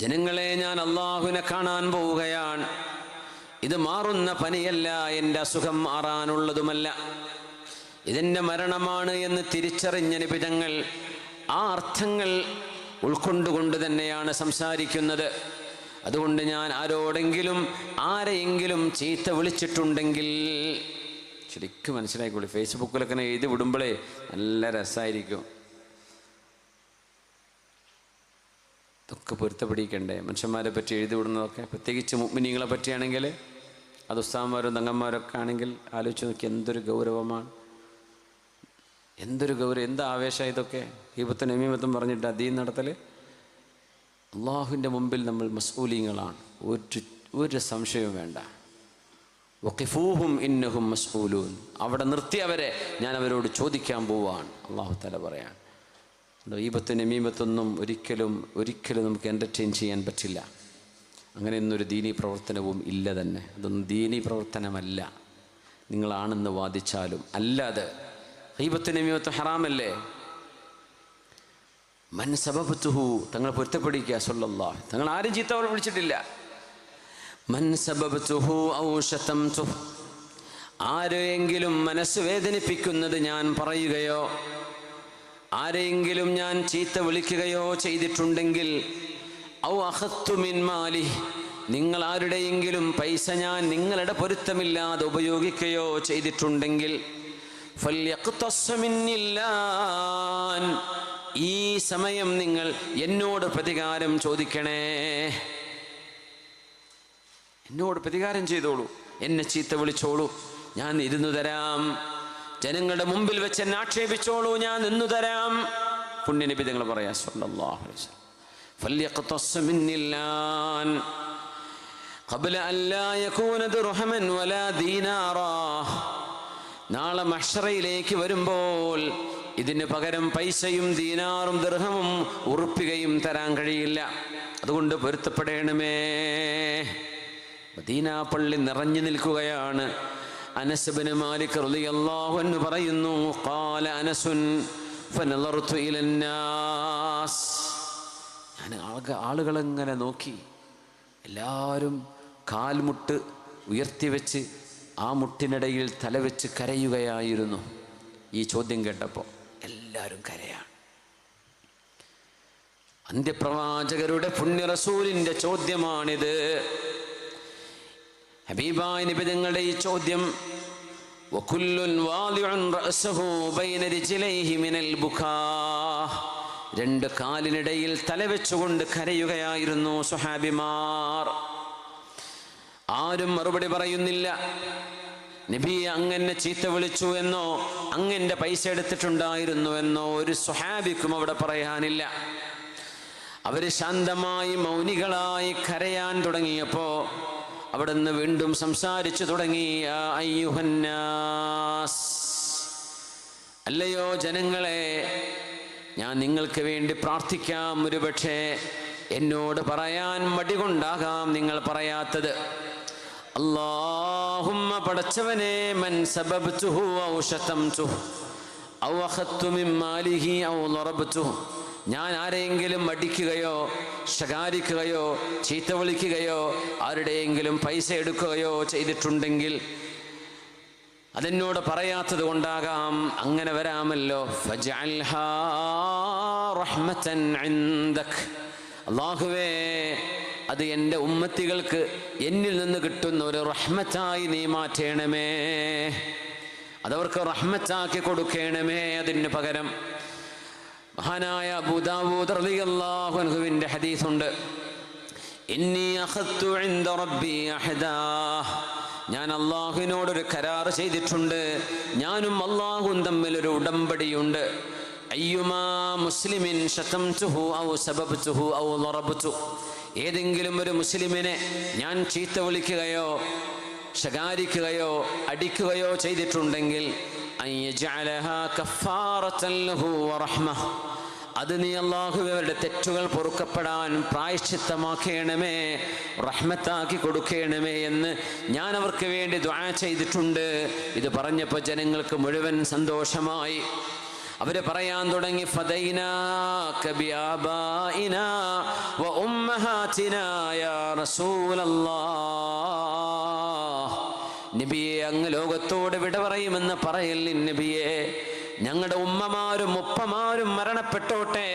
ജനങ്ങളെ, ഞാൻ അള്ളാഹുവിനെ കാണാൻ പോവുകയാണ്. ഇത് മാറുന്ന പനിയല്ല, എൻ്റെ അസുഖം മാറാനുള്ളതുമല്ല, ഇതെൻ്റെ മരണമാണ് എന്ന് തിരിച്ചറിഞ്ഞ നിബിതങ്ങൾ ആ അർത്ഥങ്ങൾ ഉൾക്കൊണ്ടുകൊണ്ട് തന്നെയാണ് സംസാരിക്കുന്നത്. അതുകൊണ്ട് ഞാൻ ആരെയെങ്കിലും ചീത്ത വിളിച്ചിട്ടുണ്ടെങ്കിൽ ശരിക്കും മനസ്സിലായിക്കോളൂ. ഫേസ്ബുക്കിലൊക്കെ എഴുതി വിടുമ്പോഴേ നല്ല രസമായിരിക്കും. ഇതൊക്കെ പൊരുത്തപ്പെടിക്കണ്ടേ മനുഷ്യന്മാരെ പറ്റി എഴുതി വിടുന്നതൊക്കെ, പ്രത്യേകിച്ച് മുഅ്മിനീങ്ങളെ പറ്റിയാണെങ്കിൽ, അത് ഉസ്താദന്മാരും തങ്ങന്മാരൊക്കെ ആണെങ്കിൽ ആലോചിച്ച് നോക്കി, എന്തൊരു ഗൗരവമാണ്, എന്തൊരു ഗൗരവം, എന്താ ആവേശം ഇതൊക്കെ. ഗീബത്തും നമീമത്തും പറഞ്ഞിട്ട് ദീൻ നടത്തൽ. അള്ളാഹുവിൻ്റെ മുമ്പിൽ നമ്മൾ മസ്ഊലീങ്ങളാണ്, ഒരു സംശയവും വേണ്ട. വഖിഫൂഹും ഇന്നഹും മസ്ഊലൂൻ, അവിടെ നിർത്തിയവരെ ഞാൻ അവരോട് ചോദിക്കാൻ പോവാണ്. അള്ളാഹു തആല പറയാണ്, ഗീബത്തും നമീമത്തൊന്നും ഒരിക്കലും നമുക്ക് എൻ്റർടൈൻ ചെയ്യാൻ പറ്റില്ല. അങ്ങനെയൊന്നൊരു ദീനീ പ്രവർത്തനവും ഇല്ല തന്നെ. അതൊന്നും ദീനീ പ്രവർത്തനമല്ല. നിങ്ങളാണെന്ന് വാദിച്ചാലും അല്ലാതെ ഗീബത്തും നമീമത്തും ഹറാമല്ലേ. മൻ സബബ്തുഹു, തങ്ങൾ പൊരുത്തപ്പെടിക്കുക സല്ലല്ലാഹു, തങ്ങൾ ആരും ചീത്ത വിളിച്ചിട്ടില്ല. മൻ സബബ്തുഹു ഔ ശതംതുഹു, ആരെയെങ്കിലും മനസ്സ് വേദനിപ്പിക്കുന്നത് ഞാൻ പറയുകയോ ആരെങ്കിലും ഞാൻ ചീത്ത വിളിക്കുകയോ ചെയ്തിട്ടുണ്ടെങ്കിൽ ഔ അഖത്തു മിൻ മാലി, നിങ്ങൾ ആരുടെയെങ്കിലും പൈസ ഞാൻ നിങ്ങളുടെ പൊരുത്തമില്ലാതെ ഉപയോഗിക്കുകയോ ചെയ്തിട്ടുണ്ടെങ്കിൽ ഫല്യഖ്തസ് മിന്നില്ലാൻ, ഈ സമയം നിങ്ങൾ എന്നോട് പ്രതികാരം ചോദിക്കണേ, എന്നോട് പ്രതികാരം ചെയ്തോളൂ, എന്നെ ചീത്ത വിളിച്ചോളൂ, ഞാൻ ഇരുന്നു തരാം, ജനങ്ങളുടെ മുമ്പിൽ വെച്ച് എന്നെ ആക്ഷേപിച്ചോളൂ, ഞാൻ നിന്നു തരാം. പുണ്യനബി തങ്ങൾ പറയാ സല്ലല്ലാഹു അലൈഹി വസല്ലം ഫല്യഖ്തസ് മിന്നില്ലാൻ ഖബ്ല അല്ലാ യകൂന ദിർഹമൻ വലാ ദീനാറാ. നാളെ മഹ്ശറയിലേക്ക് വരുമ്പോൾ ഇതിന് പകരം പൈസയും ദീനാറും ദിർഹമും ഉറുപ്പികയും തരാൻ കഴിയില്ല. അതുകൊണ്ട് പൊരുത്തപ്പെടണമേ. മദീന പള്ളി നിറഞ്ഞു നിൽക്കുകയാണ്. അനസ് ഇബ്നു മാലിക് റളിയല്ലാഹു അൻഹു പറയുന്നു, ഖാല അനസുൻ ഫനളർതു ഇലന്നാസ്, ഞാൻ ആളുകളെങ്ങനെ നോക്കി, എല്ലാവരും കാൽമുട്ട് ഉയർത്തിവെച്ച് ആ മുട്ടിനിടയിൽ തലവെച്ച് കരയുകയായിരുന്നു. ഈ ചോദ്യം കേട്ടപ്പോൾ എല്ലാവരും കരയാണ്. അന്ത്യപ്രവാചകരുടെ പുണ്യ റസൂലിന്റെ ചോദ്യമാണിത്. ഹബീബായ നബി തങ്ങളുടെ ഈ ചോദ്യം, വകുല്ലുൻ വാദിഉൻ റഅസഹു ബൈന റിജ്ലൈഹി മിനൽ ബുകാ, രണ്ട് കാലിനിടയിൽ തലവെച്ചുകൊണ്ട് കരയുകയായിരുന്നു സ്വഹാബിമാർ. ആരും മറുപടി പറയുന്നില്ല. നബി അങ്ങനെ ചീത്ത വിളിച്ചു എന്നോ അങ്ങന്റെ പൈസ എടുത്തിട്ടുണ്ടായിരുന്നു എന്നോ ഒരു സ്വഹാബിക്കും അവിടെ പറയാനില്ല. അവര് ശാന്തമായി മൗനികളായി കരയാൻ തുടങ്ങിയപ്പോ അവിടുന്ന് വീണ്ടും സംസാരിച്ചു തുടങ്ങി. അയ്യുഹന്നാസ്, അല്ലയോ ജനങ്ങളെ, ഞാൻ നിങ്ങൾക്ക് വേണ്ടി പ്രാർത്ഥിക്കാം. ഒരുപക്ഷെ എന്നോട് പറയാൻ മടി കൊണ്ടാകാം നിങ്ങൾ പറയാത്തത്. അല്ലാഹുമ്മ, പടച്ചവനെ, മൻ സബബ്തുഹു ഔ ശതംതുഹു ഔ അഖദ്തു മിൻ മാലിഹി ഔ ളറബ്തുഹു, ഞാൻ ആരെയെങ്കിലും അടിക്കുകയോ ശകാരിക്കുകയോ ചീത്ത വിളിക്കുകയോ ആരുടെയെങ്കിലും പൈസ എടുക്കുകയോ ചെയ്തിട്ടുണ്ടെങ്കിൽ അതെന്നോട് പറയാത്തത് കൊണ്ടാകാം. അങ്ങനെ വരാമല്ലോ. ഫജ്അൽഹാ റഹ്മതൻ ഇൻദക്, അല്ലാഹുവേ, അത് എൻ്റെ ഉമ്മത്തികൾക്ക് എന്നിൽ നിന്ന് കിട്ടുന്ന ഒരു റഹ്മത്തായി നീ മാറ്റണമേ, അതവർക്ക് റഹ്മത്താക്കി കൊടുക്കണമേ. അതിന് പകരം മഹാനായ അബൂ ദാവൂദ് റളിയല്ലാഹു അൻഹുവിന്റെ ഹദീസുണ്ട്, ഇന്നി അഖദ്തു ഇൻദ റബ്ബി അഹദാ, ഞാൻ അള്ളാഹുവിനോടൊരു കരാർ ചെയ്തിട്ടുണ്ട്, ഞാനും അള്ളാഹുവും തമ്മിൽ ഒരു ഉടമ്പടിയുണ്ട്. അയ്യുമാ മുസ്ലിമിൻ ശതംതുഹു ഔ സബബ്തുഹു ഔ ളറബ്തു, ഏതെങ്കിലും ഒരു മുസ്ലിമിനെ ഞാൻ ചീത്ത വിളിക്കുകയോ ശകാരിക്കുകയോ അടിക്കുകയോ ചെയ്തിട്ടുണ്ടെങ്കിൽ അയ്യജഅലഹാ കഫാറത്തൻ ലഹു വറഹ്മ, അത് നീ അല്ലാഹുവേ തെറ്റുകൾ പൊറുക്കപ്പെടാൻ പ്രായശ്ചിത്തമാക്കണമേ, റഹ്മത്താക്കി കൊടുക്കണമേ എന്ന് ഞാൻ അവർക്ക് വേണ്ടി ദുആ ചെയ്തിട്ടുണ്ട്. ഇത് പറഞ്ഞപ്പോൾ ജനങ്ങൾക്ക് മുഴുവൻ സന്തോഷമായി. അവര് പറയാൻ തുടങ്ങി, ഫദൈനാക ബിആബാഇനാ വ ഉമ്മഹാതിനാ യാ റസൂലല്ലാഹ്, നബിയെ, അങ്ങ് ലോകത്തോട് വിട പറയുമെന്ന് പറയല്ലേ നബിയെ, ഞങ്ങളുടെ ഉമ്മമാരും ഉപ്പമാരും മരണപ്പെട്ടോട്ടെ,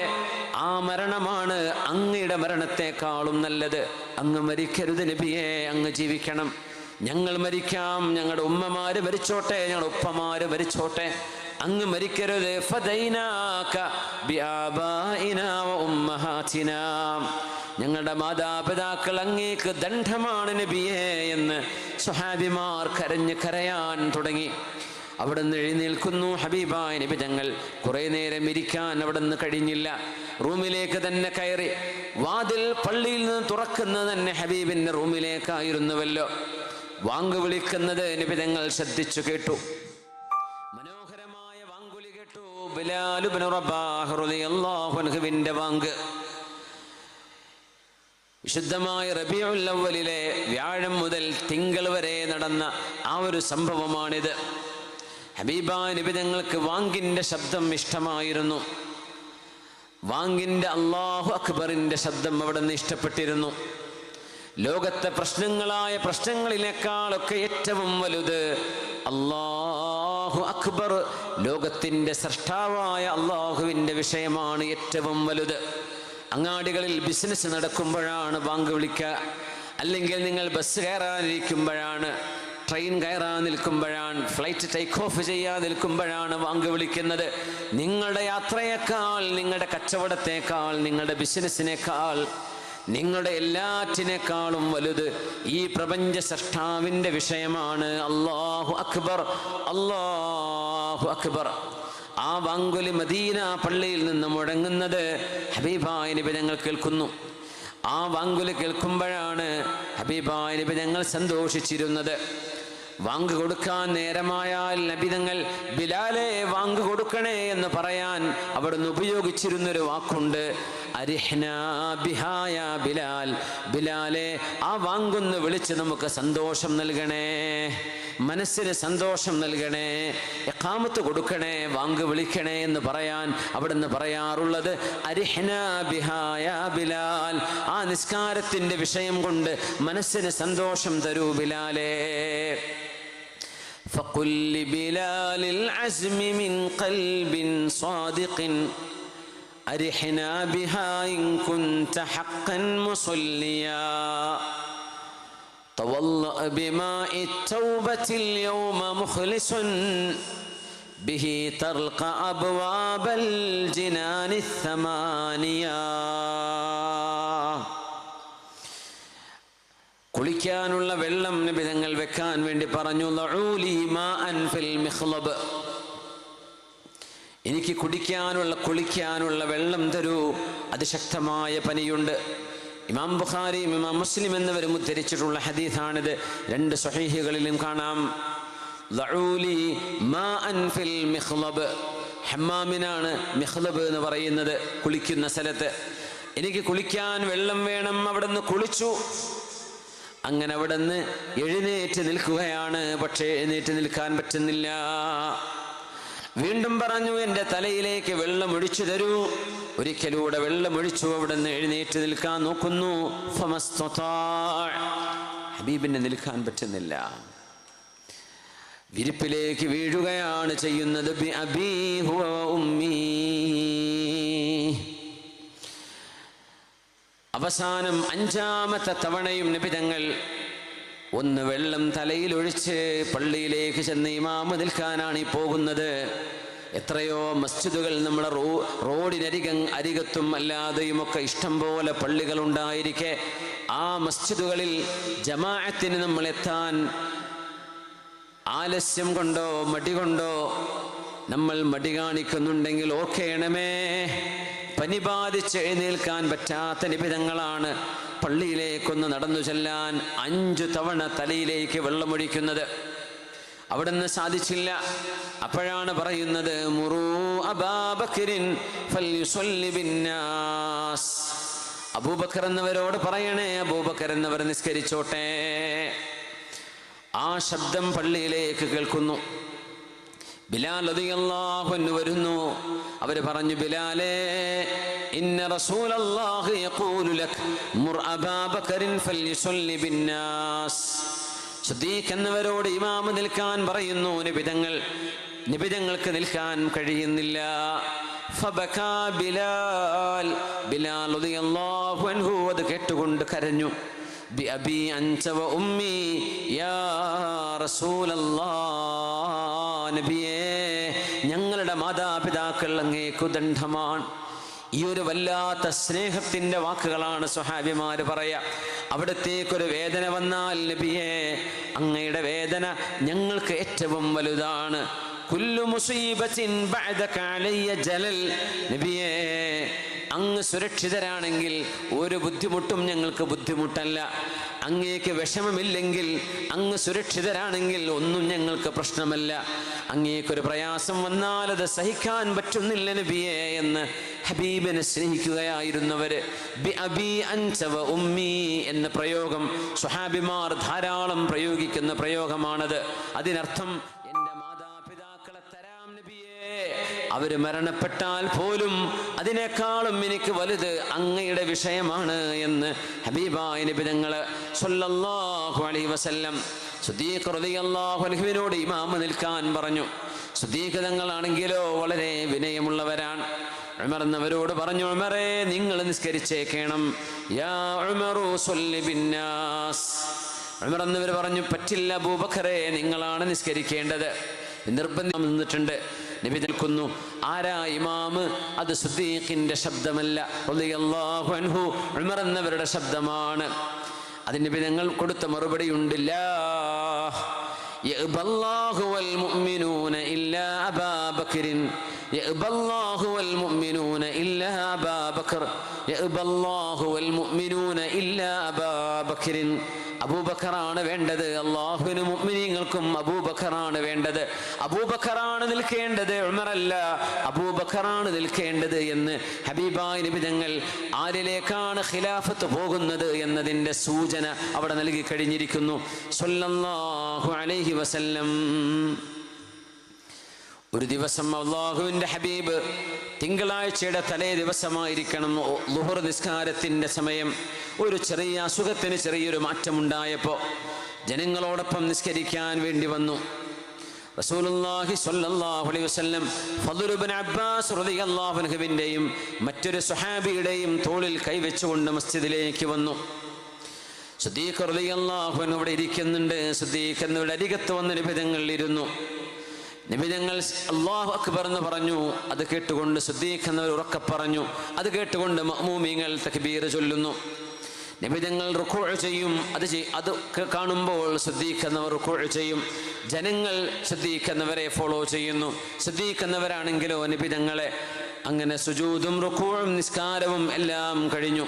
ആ മരണമാണ് അങ്ങയുടെ മരണത്തെക്കാളും നല്ലത്. അങ്ങ് മരിക്കരുത് നബിയെ, അങ്ങ് ജീവിക്കണം. ഞങ്ങൾ മരിക്കാം, ഞങ്ങളുടെ ഉമ്മമാര് മരിച്ചോട്ടെ, ഞങ്ങളുടെ ഉപ്പമാര് മരിച്ചോട്ടെ, അങ്ങ് മരിക്കരുത്. ഫദൈനാക ബിആബാഇനാ വ ഉമ്മഹാതിനാ, ഞങ്ങളുടെ മാതാപിതാക്കൾ അങ്ങേക്ക് ദണ്ഡമാണ് നബിയെ എന്ന് സ്വഹാബിമാർ കരയാൻ തുടങ്ങി. അവിടെ നിന്ന് എഴുന്നേൽക്കുന്നു ഹബീബായ നബി തങ്ങൾ. കുറെ നേരം ഇരിക്കാൻ അവിടെ നിന്ന് കഴിഞ്ഞില്ല. റൂമിലേക്ക് തന്നെ കയറി. വാതിൽ പള്ളിയിൽ നിന്ന് തുറക്കുന്നത് തന്നെ ഹബീബിന്റെ റൂമിലേക്കായിരുന്നുവല്ലോ. വാങ്ക് വിളിക്കുന്നത് നബി തങ്ങൾ ശ്രദ്ധിച്ചു കേട്ടു. മനോഹരമായ വാങ്കുലി കേട്ടു. ബിലാൽ ഇബ്നു റബാഹ് റളിയല്ലാഹു അൻഹുവിന്റെ വാങ്ക്. വിശുദ്ധമായ റബീഉൽ അവ്വലിലെ വ്യാഴം മുതൽ തിങ്കൾ വരെ നടന്ന ആ ഒരു സംഭവമാണിത്. ഹബീബായ നബി തങ്ങൾക്ക് വാങ്കിന്റെ ശബ്ദം ഇഷ്ടമായിരുന്നു. വാങ്കിന്റെ അല്ലാഹു അക്ബറിന്റെ ശബ്ദം അവിടെ നിന്ന് ഇഷ്ടപ്പെട്ടിരുന്നു. ലോകത്തെ പ്രശ്നങ്ങളിനേക്കാളൊക്കെ ഏറ്റവും വലുത് അല്ലാഹു അക്ബർ, ലോകത്തിൻ്റെ സൃഷ്ടാവായ അള്ളാഹുവിൻ്റെ വിഷയമാണ് ഏറ്റവും വലുത്. അങ്ങാടികളിൽ ബിസിനസ് നടക്കുമ്പോഴാണ് ബാങ്ക് വിളിക്കുക, അല്ലെങ്കിൽ നിങ്ങൾ ബസ് കയറാനിരിക്കുമ്പോഴാണ്, ട്രെയിൻ കയറാൻ നിൽക്കുമ്പോഴാണ്, ഫ്ലൈറ്റ് ടേക്ക് ഓഫ് ചെയ്യാൻ നിൽക്കുമ്പോഴാണ് ബാങ്ക് വിളിക്കുന്നത്. നിങ്ങളുടെ യാത്രയേക്കാൾ, നിങ്ങളുടെ കച്ചവടത്തേക്കാൾ, നിങ്ങളുടെ ബിസിനസ്സിനേക്കാൾ, നിങ്ങളുടെ എല്ലാറ്റിനേക്കാളും വലുത് ഈ പ്രപഞ്ച സൃഷ്ടാവിൻ്റെ വിഷയമാണ്. അല്ലാഹു അക്ബർ, അല്ലാഹു അക്ബർ. ആ വാങ്കുലി മദീന പള്ളിയിൽ നിന്ന് മുഴങ്ങുന്നത് ഹബീബായ നബി ഞങ്ങൾ കേൾക്കുന്നു. ആ വാങ്കുലി കേൾക്കുമ്പോഴാണ് ഹബീബായ നബി ഞങ്ങൾ സന്തോഷിച്ചിരുന്നത്. വാങ്ക് കൊടുക്കാൻ നേരമായാൽ നബി തങ്ങൾ ബിലാലെ വാങ്ക് കൊടുക്കണേ എന്ന് പറയാൻ അവിടുന്ന് ഉപയോഗിച്ചിരുന്നൊരു വാക്കുണ്ട്, അരിഹ്നാ ബിഹായ ബിലാൽ. ബിലാലെ, ആ വാങ്കൊന്ന് വിളിച്ച് നമുക്ക് സന്തോഷം നൽകണേ, മനസ്സിന് സന്തോഷം നൽകണേ, ഇഖാമത്ത് കൊടുക്കണേ, വാങ്ക് വിളിക്കണേ എന്ന് പറയാൻ അവിടുന്ന് പറയാറുള്ളത് അരിഹ്നാ ബിഹായ ബിലാൽ. ആ നിസ്കാരത്തിൻ്റെ വിഷയം കൊണ്ട് മനസ്സിന് സന്തോഷം തരൂ ബിലാലേ. فقل لبلال العزم من قلب صادق أرحنا بها إن كنت حقا مصليا تولأ بماء التوبة اليوم مخلص به ترقى أبواب الجنان الثمانية. കുളിക്കാനുള്ള വെള്ളം നബി തങ്ങൾ വെക്കാൻ വേണ്ടി പറഞ്ഞു, ലഊലി മാഅൻ ഫിൽ മിഖ്ലബ്. എനിക്ക് കുളിക്കാനുള്ള വെള്ളം തരൂ, അതിശക്തമായ പനിയുണ്ട്. ഇമാം ബുഖാരിയും ഇമാം മുസ്ലിം എന്നിവരും ഉദ്ധരിച്ചിട്ടുള്ള ഹദീസാണിത്. രണ്ട് സ്വഹീഹുകളിലും കാണാം, ലഊലി മാഅൻ ഫിൽ മിഖ്ലബ്. ഹമ്മാമിനാണ് മിഖ്ലബ് എന്ന് പറയുന്നത്, കുളിക്കുന്ന സ്ഥലത്ത്. എനിക്ക് കുളിക്കാൻ വെള്ളം വേണം. അവിടുന്ന് കുളിച്ചു. അങ്ങനെ അവിടുന്ന് എഴുന്നേറ്റ് നിൽക്കുകയാണ്, പക്ഷേ എഴുന്നേറ്റ് നിൽക്കാൻ പറ്റുന്നില്ല. വീണ്ടും പറഞ്ഞു, എൻ്റെ തലയിലേക്ക് വെള്ളം ഒഴിച്ചു തരൂ. ഒരിക്കലൂടെ വെള്ളം ഒഴിച്ചു. അവിടുന്ന് എഴുന്നേറ്റ് നിൽക്കാൻ നോക്കുന്നു. ഹബീബിന് നിൽക്കാൻ പറ്റുന്നില്ല, വിരിപ്പിലേക്ക് വീഴുകയാണ് ചെയ്യുന്നത്. ബി അബീ ഹുവ ഉമ്മീ. അവസാനം അഞ്ചാമത്തെ തവണയും നബി തങ്ങൾ ഒന്ന് വെള്ളം തലയിൽ ഒഴിച്ച് പള്ളിയിലേക്ക് ചെന്ന് ഇമാമ് നിൽക്കാനാണ് ഈ പോകുന്നത്. എത്രയോ മസ്ജിദുകൾ നമ്മുടെ അരികത്തും അല്ലാതെയുമൊക്കെ ഇഷ്ടം പോലെ പള്ളികളുണ്ടായിരിക്കെ ആ മസ്ജിദുകളിൽ ജമാഅത്തിന് നമ്മൾ എത്താൻ ആലസ്യം കൊണ്ടോ മടി കൊണ്ടോ നമ്മൾ മടി കാണിക്കുന്നുണ്ടെങ്കിൽ ഓർക്കേണമേ, പനി ബാധിച്ച് എഴുന്നേൽക്കാൻ പറ്റാത്ത നിബിധങ്ങളാണ് പള്ളിയിലേക്കൊന്ന് നടന്നു ചെല്ലാൻ 5 തവണ തലയിലേക്ക് വെള്ളമൊഴിക്കുന്നത്. അവിടുന്ന് സാധിച്ചില്ല. അപ്പോഴാണ് പറയുന്നത്, മുറൂ അബൂബക്കറിൻ ഫൽയുസല്ലി ബിന്നാസ്. അബൂബക്കർ എന്നവരോട് പറയണേ, അബൂബക്കർ എന്നവർ നിസ്കരിച്ചോട്ടെ. ആ ശബ്ദം പള്ളിയിലേക്ക് കേൾക്കുന്നു. ബിലാൽ റളിയല്ലാഹു അൻഹു വരുന്നു. അവർ പറഞ്ഞു, ബിലാലേ, ഇന്ന റസൂലല്ലാഹി യഖൂലു ലക് മുർ അബൂബക്കറിൻ ഫൽയുസല്ലി ബിന്നാസ്. സിദ്ദീഖ് എന്നവരോട് ഇമാമ് നിൽക്കാൻ പറയുന്നു. നിബിതങ്ങൾക്ക് നിൽക്കാൻ കഴിയുന്നില്ല. ഫബകാ ബിലാൽ. ബിലാൽ റളിയല്ലാഹു അൻഹു അത് കേട്ടുകൊണ്ട് കരഞ്ഞു. ബി അബി അൻത വ ഉമ്മി യാ റസൂലല്ലാഹ്. നബിയേ, ഞങ്ങളുടെ മാതാപിതാക്കൾ അങ്ങേക്കു ദണ്ഡമാണ്. ഈ ഒരു വല്ലാത്ത സ്നേഹത്തിന്റെ വാക്കുകളാണ് സ്വഹാബിമാര് പറയാ. അവിടത്തേക്കൊരു വേദന വന്നാൽ, നബിയേ, അങ്ങയുടെ വേദന ഞങ്ങൾക്ക് ഏറ്റവും വലുതാണ്. കുല്ലു മുസീബത്തിൻ ബഅദക അലയ്യ ജലൽ. നബിയേ, അങ്ങ് സുരക്ഷിതരാണെങ്കിൽ ഒരു ബുദ്ധിമുട്ടും ഞങ്ങൾക്ക് ബുദ്ധിമുട്ടല്ല. അങ്ങേക്ക് വിഷമമില്ലെങ്കിൽ, അങ്ങ് സുരക്ഷിതരാണെങ്കിൽ ഒന്നും ഞങ്ങൾക്ക് പ്രശ്നമല്ല. അങ്ങേക്കൊരു പ്രയാസം വന്നാൽ അത് സഹിക്കാൻ പറ്റുന്നില്ല നബിയേ എന്ന് ഹബീബിനെ സ്നേഹിക്കുകയായിരുന്നവര്. ബി അബി അൻത വ ഉമ്മി എന്ന പ്രയോഗം സ്വഹാബിമാർ ധാരാളം പ്രയോഗിക്കുന്ന പ്രയോഗമാണത്. അതിനർത്ഥം, എൻ്റെ മാതാപിതാക്കളെ തരാം നബിയേ, അവര് മരണപ്പെട്ടാൽ പോലും അതിനേക്കാളും എനിക്ക് വലുത് അങ്ങയുടെ വിഷയമാണ് എന്ന് ഹബീബായ നബി തങ്ങള് സ്വല്ലല്ലാഹു അലൈഹി വസല്ലം സിദ്ദീഖ് റളിയല്ലാഹു അൻഹുവിനോട് ഇമാമ നിൽക്കാൻ പറഞ്ഞു. സിദ്ദീഖ് തങ്ങളാണെങ്കിലോ വളരെ വിനയമുള്ളവരാണ്. ഉമർ എന്നവരോട് പറഞ്ഞു, ഉമറേ നിങ്ങൾ നിസ്കരിച്ചേക്കണം. യാ ഉമറു സ്വല്ലി ബിന്നാസ്. ഉമർ എന്നവർ പറഞ്ഞു, പറ്റില്ല അബൂബക്കറേ, നിങ്ങളാണ് നിസ്കരിക്കേണ്ടത്. നിർബന്ധം നിന്നിട്ടുണ്ട്. നബി നിൽക്കുന്നു. ആരാ ഇമാമ്? അത് സിദ്ദീഖിന്റെ ശബ്ദമല്ല, റളിയല്ലാഹു അൻഹു, ഉമർ എന്നവരുടെ ശബ്ദമാണ്. അതിന് നബി ഞങ്ങൾ കൊടുത്ത മറുപടി ഉണ്ട്, ലാ യഅബല്ലാഹു വൽ മുഅ്മിനൂന ഇല്ലാ അബാ ബക്രിൻ, യഅബല്ലാഹു വൽ മുഅ്മിനൂന ഇല്ലാ അബാ ബക്ർ, യഅബല്ലാഹു വൽ മുഅ്മിനൂന ഇല്ലാ അബാ ബക്രിൻ. അബൂബക്കറാണ് വേണ്ടത്. അള്ളാഹുവിന് മുഅ്മിനീങ്ങൾക്കും അബൂബക്കറാണ് വേണ്ടത്. അബൂബക്കറാണ് നിൽക്കേണ്ടത്, ഉമറല്ല, അബൂബക്കറാണ് നിൽക്കേണ്ടത് എന്ന് ഹബീബായ നബി തങ്ങൾ ആരിലേക്കാണ് ഖിലാഫത്ത് പോകുന്നത് എന്നതിൻ്റെ സൂചന അവിടെ നൽകി കഴിഞ്ഞിരിക്കുന്നു സ്വല്ലല്ലാഹു അലൈഹി വസല്ലം. ഒരു ദിവസം അള്ളാഹുവിൻ്റെ ഹബീബ്, തിങ്കളാഴ്ചയുടെ തലേ ദിവസമായിരിക്കണം, ളുഹർ നിസ്കാരത്തിൻ്റെ സമയം, ഒരു ചെറിയ അസുഖത്തിന് ചെറിയൊരു മാറ്റമുണ്ടായപ്പോൾ ജനങ്ങളോടൊപ്പം നിസ്കരിക്കാൻ വേണ്ടി വന്നു. റസൂലുള്ളാഹി സ്വല്ലല്ലാഹു അലൈഹി വസല്ലം ഫദ്ൽ ഇബ്നു അബ്ബാസ് റളിയല്ലാഹു അൻഹുവിൻ്റെയും മറ്റൊരു സ്വഹാബിയുടെയും തോളിൽ കൈവച്ചുകൊണ്ട് മസ്ജിദിലേക്ക് വന്നു. സിദ്ദീഖ് റളിയല്ലാഹു അൻഹു അവിടെ ഇരിക്കുന്നുണ്ട്. സിദ്ദീഖ് എന്നവരുടെ അരികത്ത് വന്ന് നബി തങ്ങൾ ഇരുന്നു. നബി തങ്ങൾ അല്ലാഹു അക്ബർ എന്ന് പറഞ്ഞു. അത് കേട്ടുകൊണ്ട് സിദ്ദീഖ് എന്നവർ ഉറക്കെ പറഞ്ഞു. അത് കേട്ടുകൊണ്ട് മഅ്മൂമീങ്ങൾ തക്ബീർ ചൊല്ലുന്നു. നബി തങ്ങൾ റുകൂഅ് ചെയ്യും. അത് കാണുമ്പോൾ സിദ്ദീഖ് എന്നവർ റുകൂഅ് ചെയ്യും. ജനങ്ങൾ സിദ്ദീഖ് എന്നവരെ ഫോളോ ചെയ്യുന്നു. സിദ്ദീഖ് എന്നവരാണെങ്കിലോ നബി തങ്ങളെ അങ്ങനെ സുജൂദും റുകൂഉം നിസ്കാരവും എല്ലാം കഴിഞ്ഞു.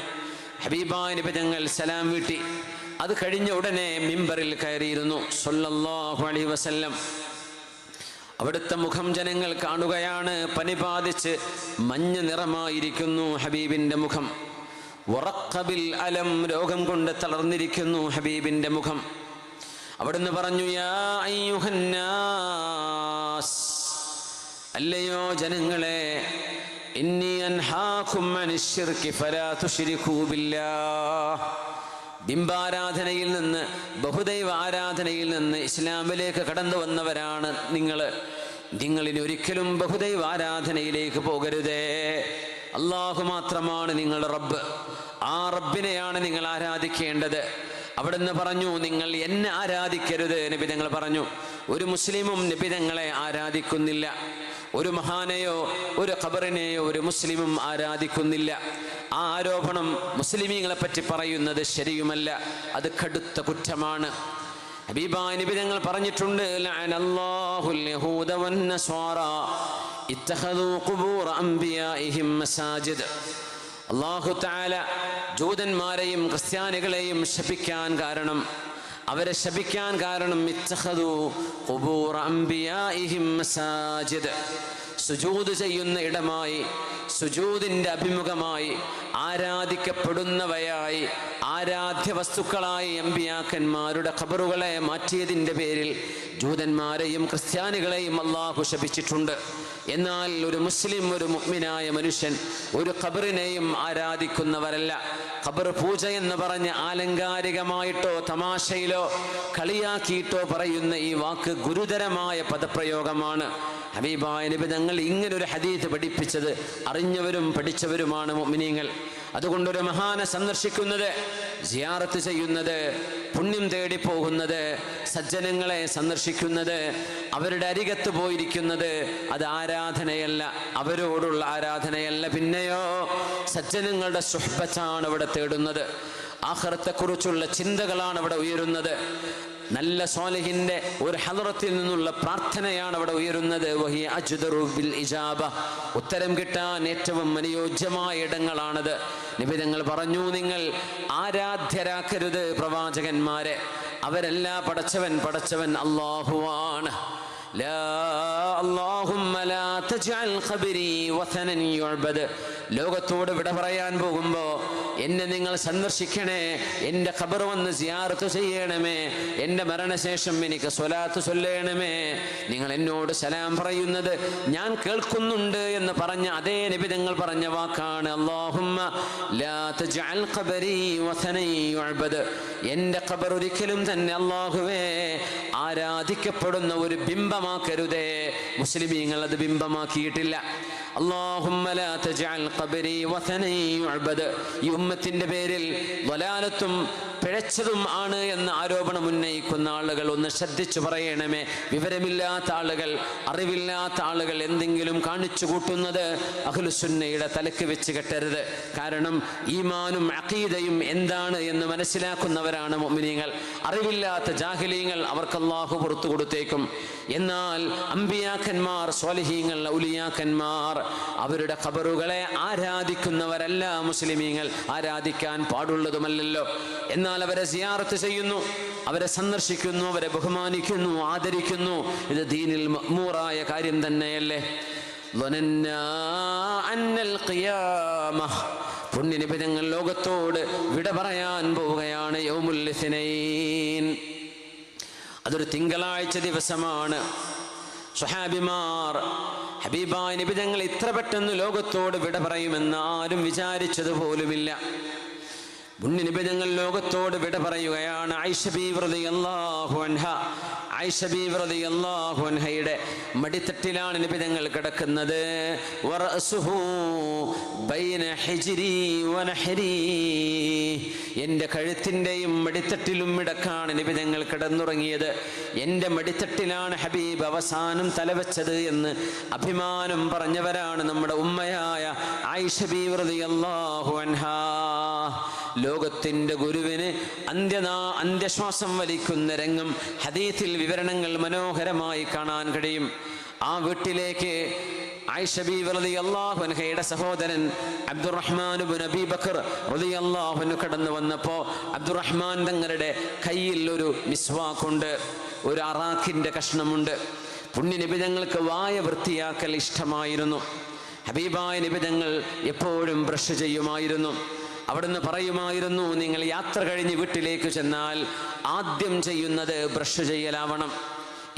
ഹബീബായ നബി തങ്ങൾ സലാം വീട്ടി. അത് കഴിഞ്ഞ ഉടനെ മിമ്പറിൽ കയറിയിരുന്നു സ്വല്ലല്ലാഹു അലൈഹി വസല്ലം. അവിടുത്തെ മുഖം ജനങ്ങൾ കാണുകയാണ്. പനി ബാധിച്ച് മഞ്ഞ നിറമായിരിക്കുന്നു ഹബീബിൻ്റെ മുഖം. വറഖബിൽ അലം, രോഗം കൊണ്ട് തളർന്നിരിക്കുന്നു ഹബീബിൻ്റെ മുഖം. അവിടുന്ന് പറഞ്ഞു, യാ അയ്യുഹന്നാസ്, അല്ലയോ ജനങ്ങളെ, ഇന്നി അൻഹാകും അനിശ്ശിർകി ഫലാ തുശ്രികൂ ബില്ലാഹ്. ബിംബാരാധനയിൽ നിന്ന്, ബഹുദൈവ ആരാധനയിൽ നിന്ന് ഇസ്ലാമിലേക്ക് കടന്നു വന്നവരാണ് നിങ്ങളിനി ഒരിക്കലും ബഹുദൈവ ആരാധനയിലേക്ക് പോകരുതേ. അള്ളാഹു മാത്രമാണ് നിങ്ങളുടെ റബ്ബ്. ആ റബ്ബിനെയാണ് നിങ്ങൾ ആരാധിക്കേണ്ടത്. അവിടുന്ന് പറഞ്ഞു, നിങ്ങൾ എന്നെ ആരാധിക്കരുത്. നബി തങ്ങൾ പറഞ്ഞു, ഒരു മുസ്ലിമും നബി തങ്ങളെ ആരാധിക്കുന്നില്ല. ഒരു മഹാനെയോ ഒരു ഖബറിനെയോ ഒരു മുസ്ലിമും ആരാധിക്കുന്നില്ല. ആ ആരോപണം മുസ്ലിമീങ്ങളെ പറ്റി പറയുന്നത് ശരിയുമല്ല, അത് കടുത്ത കുറ്റമാണ്. ഹബീബായ നബി തങ്ങൾ പറഞ്ഞിട്ടുണ്ട്, ലഅനല്ലാഹുൽ യഹൂദ വന്നസ്വാറ ഇത്തഖദൂ ഖുബൂറ അംബിയാഇഹിം മസാജിദ്. അല്ലാഹു തആല ജൂതന്മാരെയും ക്രിസ്ത്യാനികളെയും ശപിക്കാൻ കാരണം, അവരെ ശപിക്കാൻ കാരണം ഇത്തഖദൂ ഖുബൂറ അംബിയാഇഹിം മസാജിദ്, സുജൂദ് ചെയ്യുന്ന ഇടമായി, സുജൂദിൻ്റെ അഭിമുഖമായി, ആരാധിക്കപ്പെടുന്നവയായി, ആരാധ്യ വസ്തുക്കളായി അമ്പിയാക്കന്മാരുടെ ഖബറുകളെ മാറ്റിയതിൻ്റെ പേരിൽ ജൂതന്മാരെയും ക്രിസ്ത്യാനികളെയും അല്ലാഹു ശപിച്ചിട്ടുണ്ട്. എന്നാൽ ഒരു മുസ്ലിം, ഒരു മുഅ്മിനായ മനുഷ്യൻ ഒരു ഖബറിനെയും ആരാധിക്കുന്നവരല്ല. ഖബർ പൂജ എന്ന് പറഞ്ഞ് ആലങ്കാരികമായിട്ടോ തമാശയിലോ കളിയാക്കിയിട്ടോ പറയുന്ന ഈ വാക്ക് ഗുരുതരമായ പദപ്രയോഗമാണ്. ഹബീബായ നബി തങ്ങൾ ഇങ്ങനൊരു ഹദീത്ത് പഠിപ്പിച്ചത് അറിഞ്ഞവരും പഠിച്ചവരുമാണ് മുഅ്മിനീങ്ങൾ. അതുകൊണ്ടൊരു മഹാനെ സന്ദർശിക്കുന്നത്, സിയാറത്ത് ചെയ്യുന്നത്, പുണ്യം തേടി പോകുന്നത്, സജ്ജനങ്ങളെ സന്ദർശിക്കുന്നത്, അവരുടെ അരികത്ത് പോയിരിക്കുന്നത്, അത് ആരാധനയല്ല, അവരോടുള്ള ആരാധനയല്ല. പിന്നെയോ സജ്ജനങ്ങളുടെ സുഹ്ബത്താണ് അവിടെ തേടുന്നത്. ആഖിറത്തെക്കുറിച്ചുള്ള ചിന്തകളാണ് അവിടെ ഉയരുന്നത്. നല്ല സ്വാലിഹിന്റെ ഒരു ഹളറത്തിൽ നിന്നുള്ള പ്രാർത്ഥനയാണ് അവിടെ ഉയരുന്നത്. വഹിയ അജ്ദറു ബിൽ ഇജാബ, ഉത്തരം കിട്ടാൻ ഏറ്റവും അനുയോജ്യമായ ഇടങ്ങളാണത്. നബി തങ്ങൾ പറഞ്ഞു, നിങ്ങൾ ആരാധ്യരാക്കരുത് പ്രവാചകന്മാരെ. അവരല്ല പടച്ചവൻ അല്ലാഹുവാണ്. ലോകത്തോട് വിട പറയാൻ പോകുമ്പോ എന്നെ നിങ്ങൾ സന്ദർശിക്കണേ, എൻ്റെ ഖബർ വന്ന് സിയാറത്ത് ചെയ്യണമേ, എൻ്റെ മരണശേഷം എനിക്ക് സ്വലാത്ത് ചൊല്ലണമേ. നിങ്ങൾ എന്നോട് സലാം പറയുന്നത് ഞാൻ കേൾക്കുന്നുണ്ട് എന്ന് പറഞ്ഞ അതേ നബി തങ്ങൾ പറഞ്ഞ വാക്കാണ്, അല്ലാഹുമ്മ ലാ തജ്അൽ ഖബരി വസനൻ യുഅബദ്. എൻ്റെ ഖബർ ഒരിക്കലും തന്നെ അല്ലാഹുവേ ആരാധിക്കപ്പെടുന്ന ഒരു ബിംബമാക്കരുതേ. മുസ്ലിമീങ്ങൾ അത് ബിംബമാക്കിയിട്ടില്ല. അല്ലാഹുമ്മ ലാ തജ്അൽ ഖബ്രി വസനൻ യുഅബദ്. ഈ ഉമ്മത്തിന്റെ പേരിൽ വലാലത്തും പിഴച്ചതും ആണ് എന്ന ആരോപണം ഉന്നയിക്കുന്ന ആളുകൾ ഒന്ന് ശ്രദ്ധിച്ചു പറയണമേ. വിവരമില്ലാത്ത ആളുകൾ, അറിവില്ലാത്ത ആളുകൾ എന്തെങ്കിലും കാണിച്ചു കൂട്ടുന്നത് അഹ്ലുസുന്നയുടെ തലക്ക് വെച്ച് കെട്ടരുത്. കാരണം ഈമാനും അഖീദയും എന്താണ് എന്ന് മനസ്സിലാക്കുന്നവരാണ് മുഅ്മിനീങ്ങൾ. അറിവില്ലാത്ത ജാഹിലീങ്ങൾ അവർക്ക് അല്ലാഹു പുറത്തു കൊടുത്തേക്കും. എന്നാൽ അമ്പിയാക്കന്മാർ, സ്വാലിഹീങ്ങൾ, ഔലിയാക്കന്മാർ അവരുടെ ഖബറുകളെ ആരാധിക്കുന്നവരല്ല മുസ്ലിമീങ്ങൾ. ആരാധിക്കാൻ പാടുള്ളതുമല്ലല്ലോ. എന്നാൽ അവരെ സിയാറത്ത് ചെയ്യുന്നു, അവരെ സന്ദർശിക്കുന്നു, അവരെ ബഹുമാനിക്കുന്നു, ആദരിക്കുന്നു. ഇത് ദീനിൽ മഅ്മൂറായ കാര്യം തന്നെയല്ലേ. പുണ്യനബി തങ്ങൾ ലോകത്തോട് വിട പറയാൻ പോവുകയാണ്. യൗമുൽ ഇസ്നൈൻ, അതൊരു തിങ്കളാഴ്ച ദിവസമാണ്. സ്വഹാബിമാർ ഹബീബായ നബി തങ്ങൾ ഇത്ര പെട്ടെന്ന് ലോകത്തോട് വിട പറയുമെന്ന് ആരും വിചാരിച്ചത് പോലുമില്ല. പുണ്യനബി തങ്ങൾ ലോകത്തോട് വിട പറയുകയാണ്. ആയിഷ ബീവി റളിയല്ലാഹു അൻഹ, ആയിഷ ബീവി റളിയല്ലാഹു അൻഹയുടെ മടിത്തട്ടിലാണ് നബി തങ്ങൾ കിടക്കുന്നത്. വറഅസുഹു ബൈന ഹിജ്രി വനഹരി, എൻ്റെ കഴുത്തിൻ്റെയും മടിത്തട്ടിലും ഇടക്കാണ് നബി തങ്ങൾ കിടന്നുറങ്ങിയത്. എൻ്റെ മടിത്തട്ടിലാണ് ഹബീബ് അവസാനം തലവെച്ചത് എന്ന് അഭിമാനം പറഞ്ഞവരാണ് നമ്മുടെ ഉമ്മയായ ആയിഷ ബീവി റളിയല്ലാഹു അൻഹ. ലോകത്തിൻ്റെ ഗുരുവിന് അന്ത്യശ്വാസം വലിക്കുന്ന രംഗം ഹദീസിൽ വിവരണങ്ങൾ മനോഹരമായി കാണാൻ കഴിയും. ആ വീട്ടിലേക്ക് ആയിഷ ബീവി റളിയല്ലാഹു അൻഹയുടെ സഹോദരൻ അബ്ദുറഹ്മാൻ ഇബ്നു അബീ ബക്കർ റളിയല്ലാഹു അൻഹു കടന്നു വന്നപ്പോൾ അബ്ദുറഹ്മാൻ തങ്ങളുടെ കയ്യിൽ ഒരു മിസ്വാക്കുണ്ട്, ഒരു അറാഖിൻ്റെ കഷ്ണമുണ്ട്. പുണ്യനബി തങ്ങൾക്ക് വായ വൃത്തിയാക്കൽ ഇഷ്ടമായിരുന്നു. ഹബീബായ നബി തങ്ങൾ എപ്പോഴും ബ്രഷ് ചെയ്യുമായിരുന്നു. അവിടുന്ന് പറയുമായിരുന്നു, നിങ്ങൾ യാത്ര കഴിഞ്ഞ് വീട്ടിലേക്ക് ചെന്നാൽ ആദ്യം ചെയ്യുന്നത് ബ്രഷ് ചെയ്യലാവണം.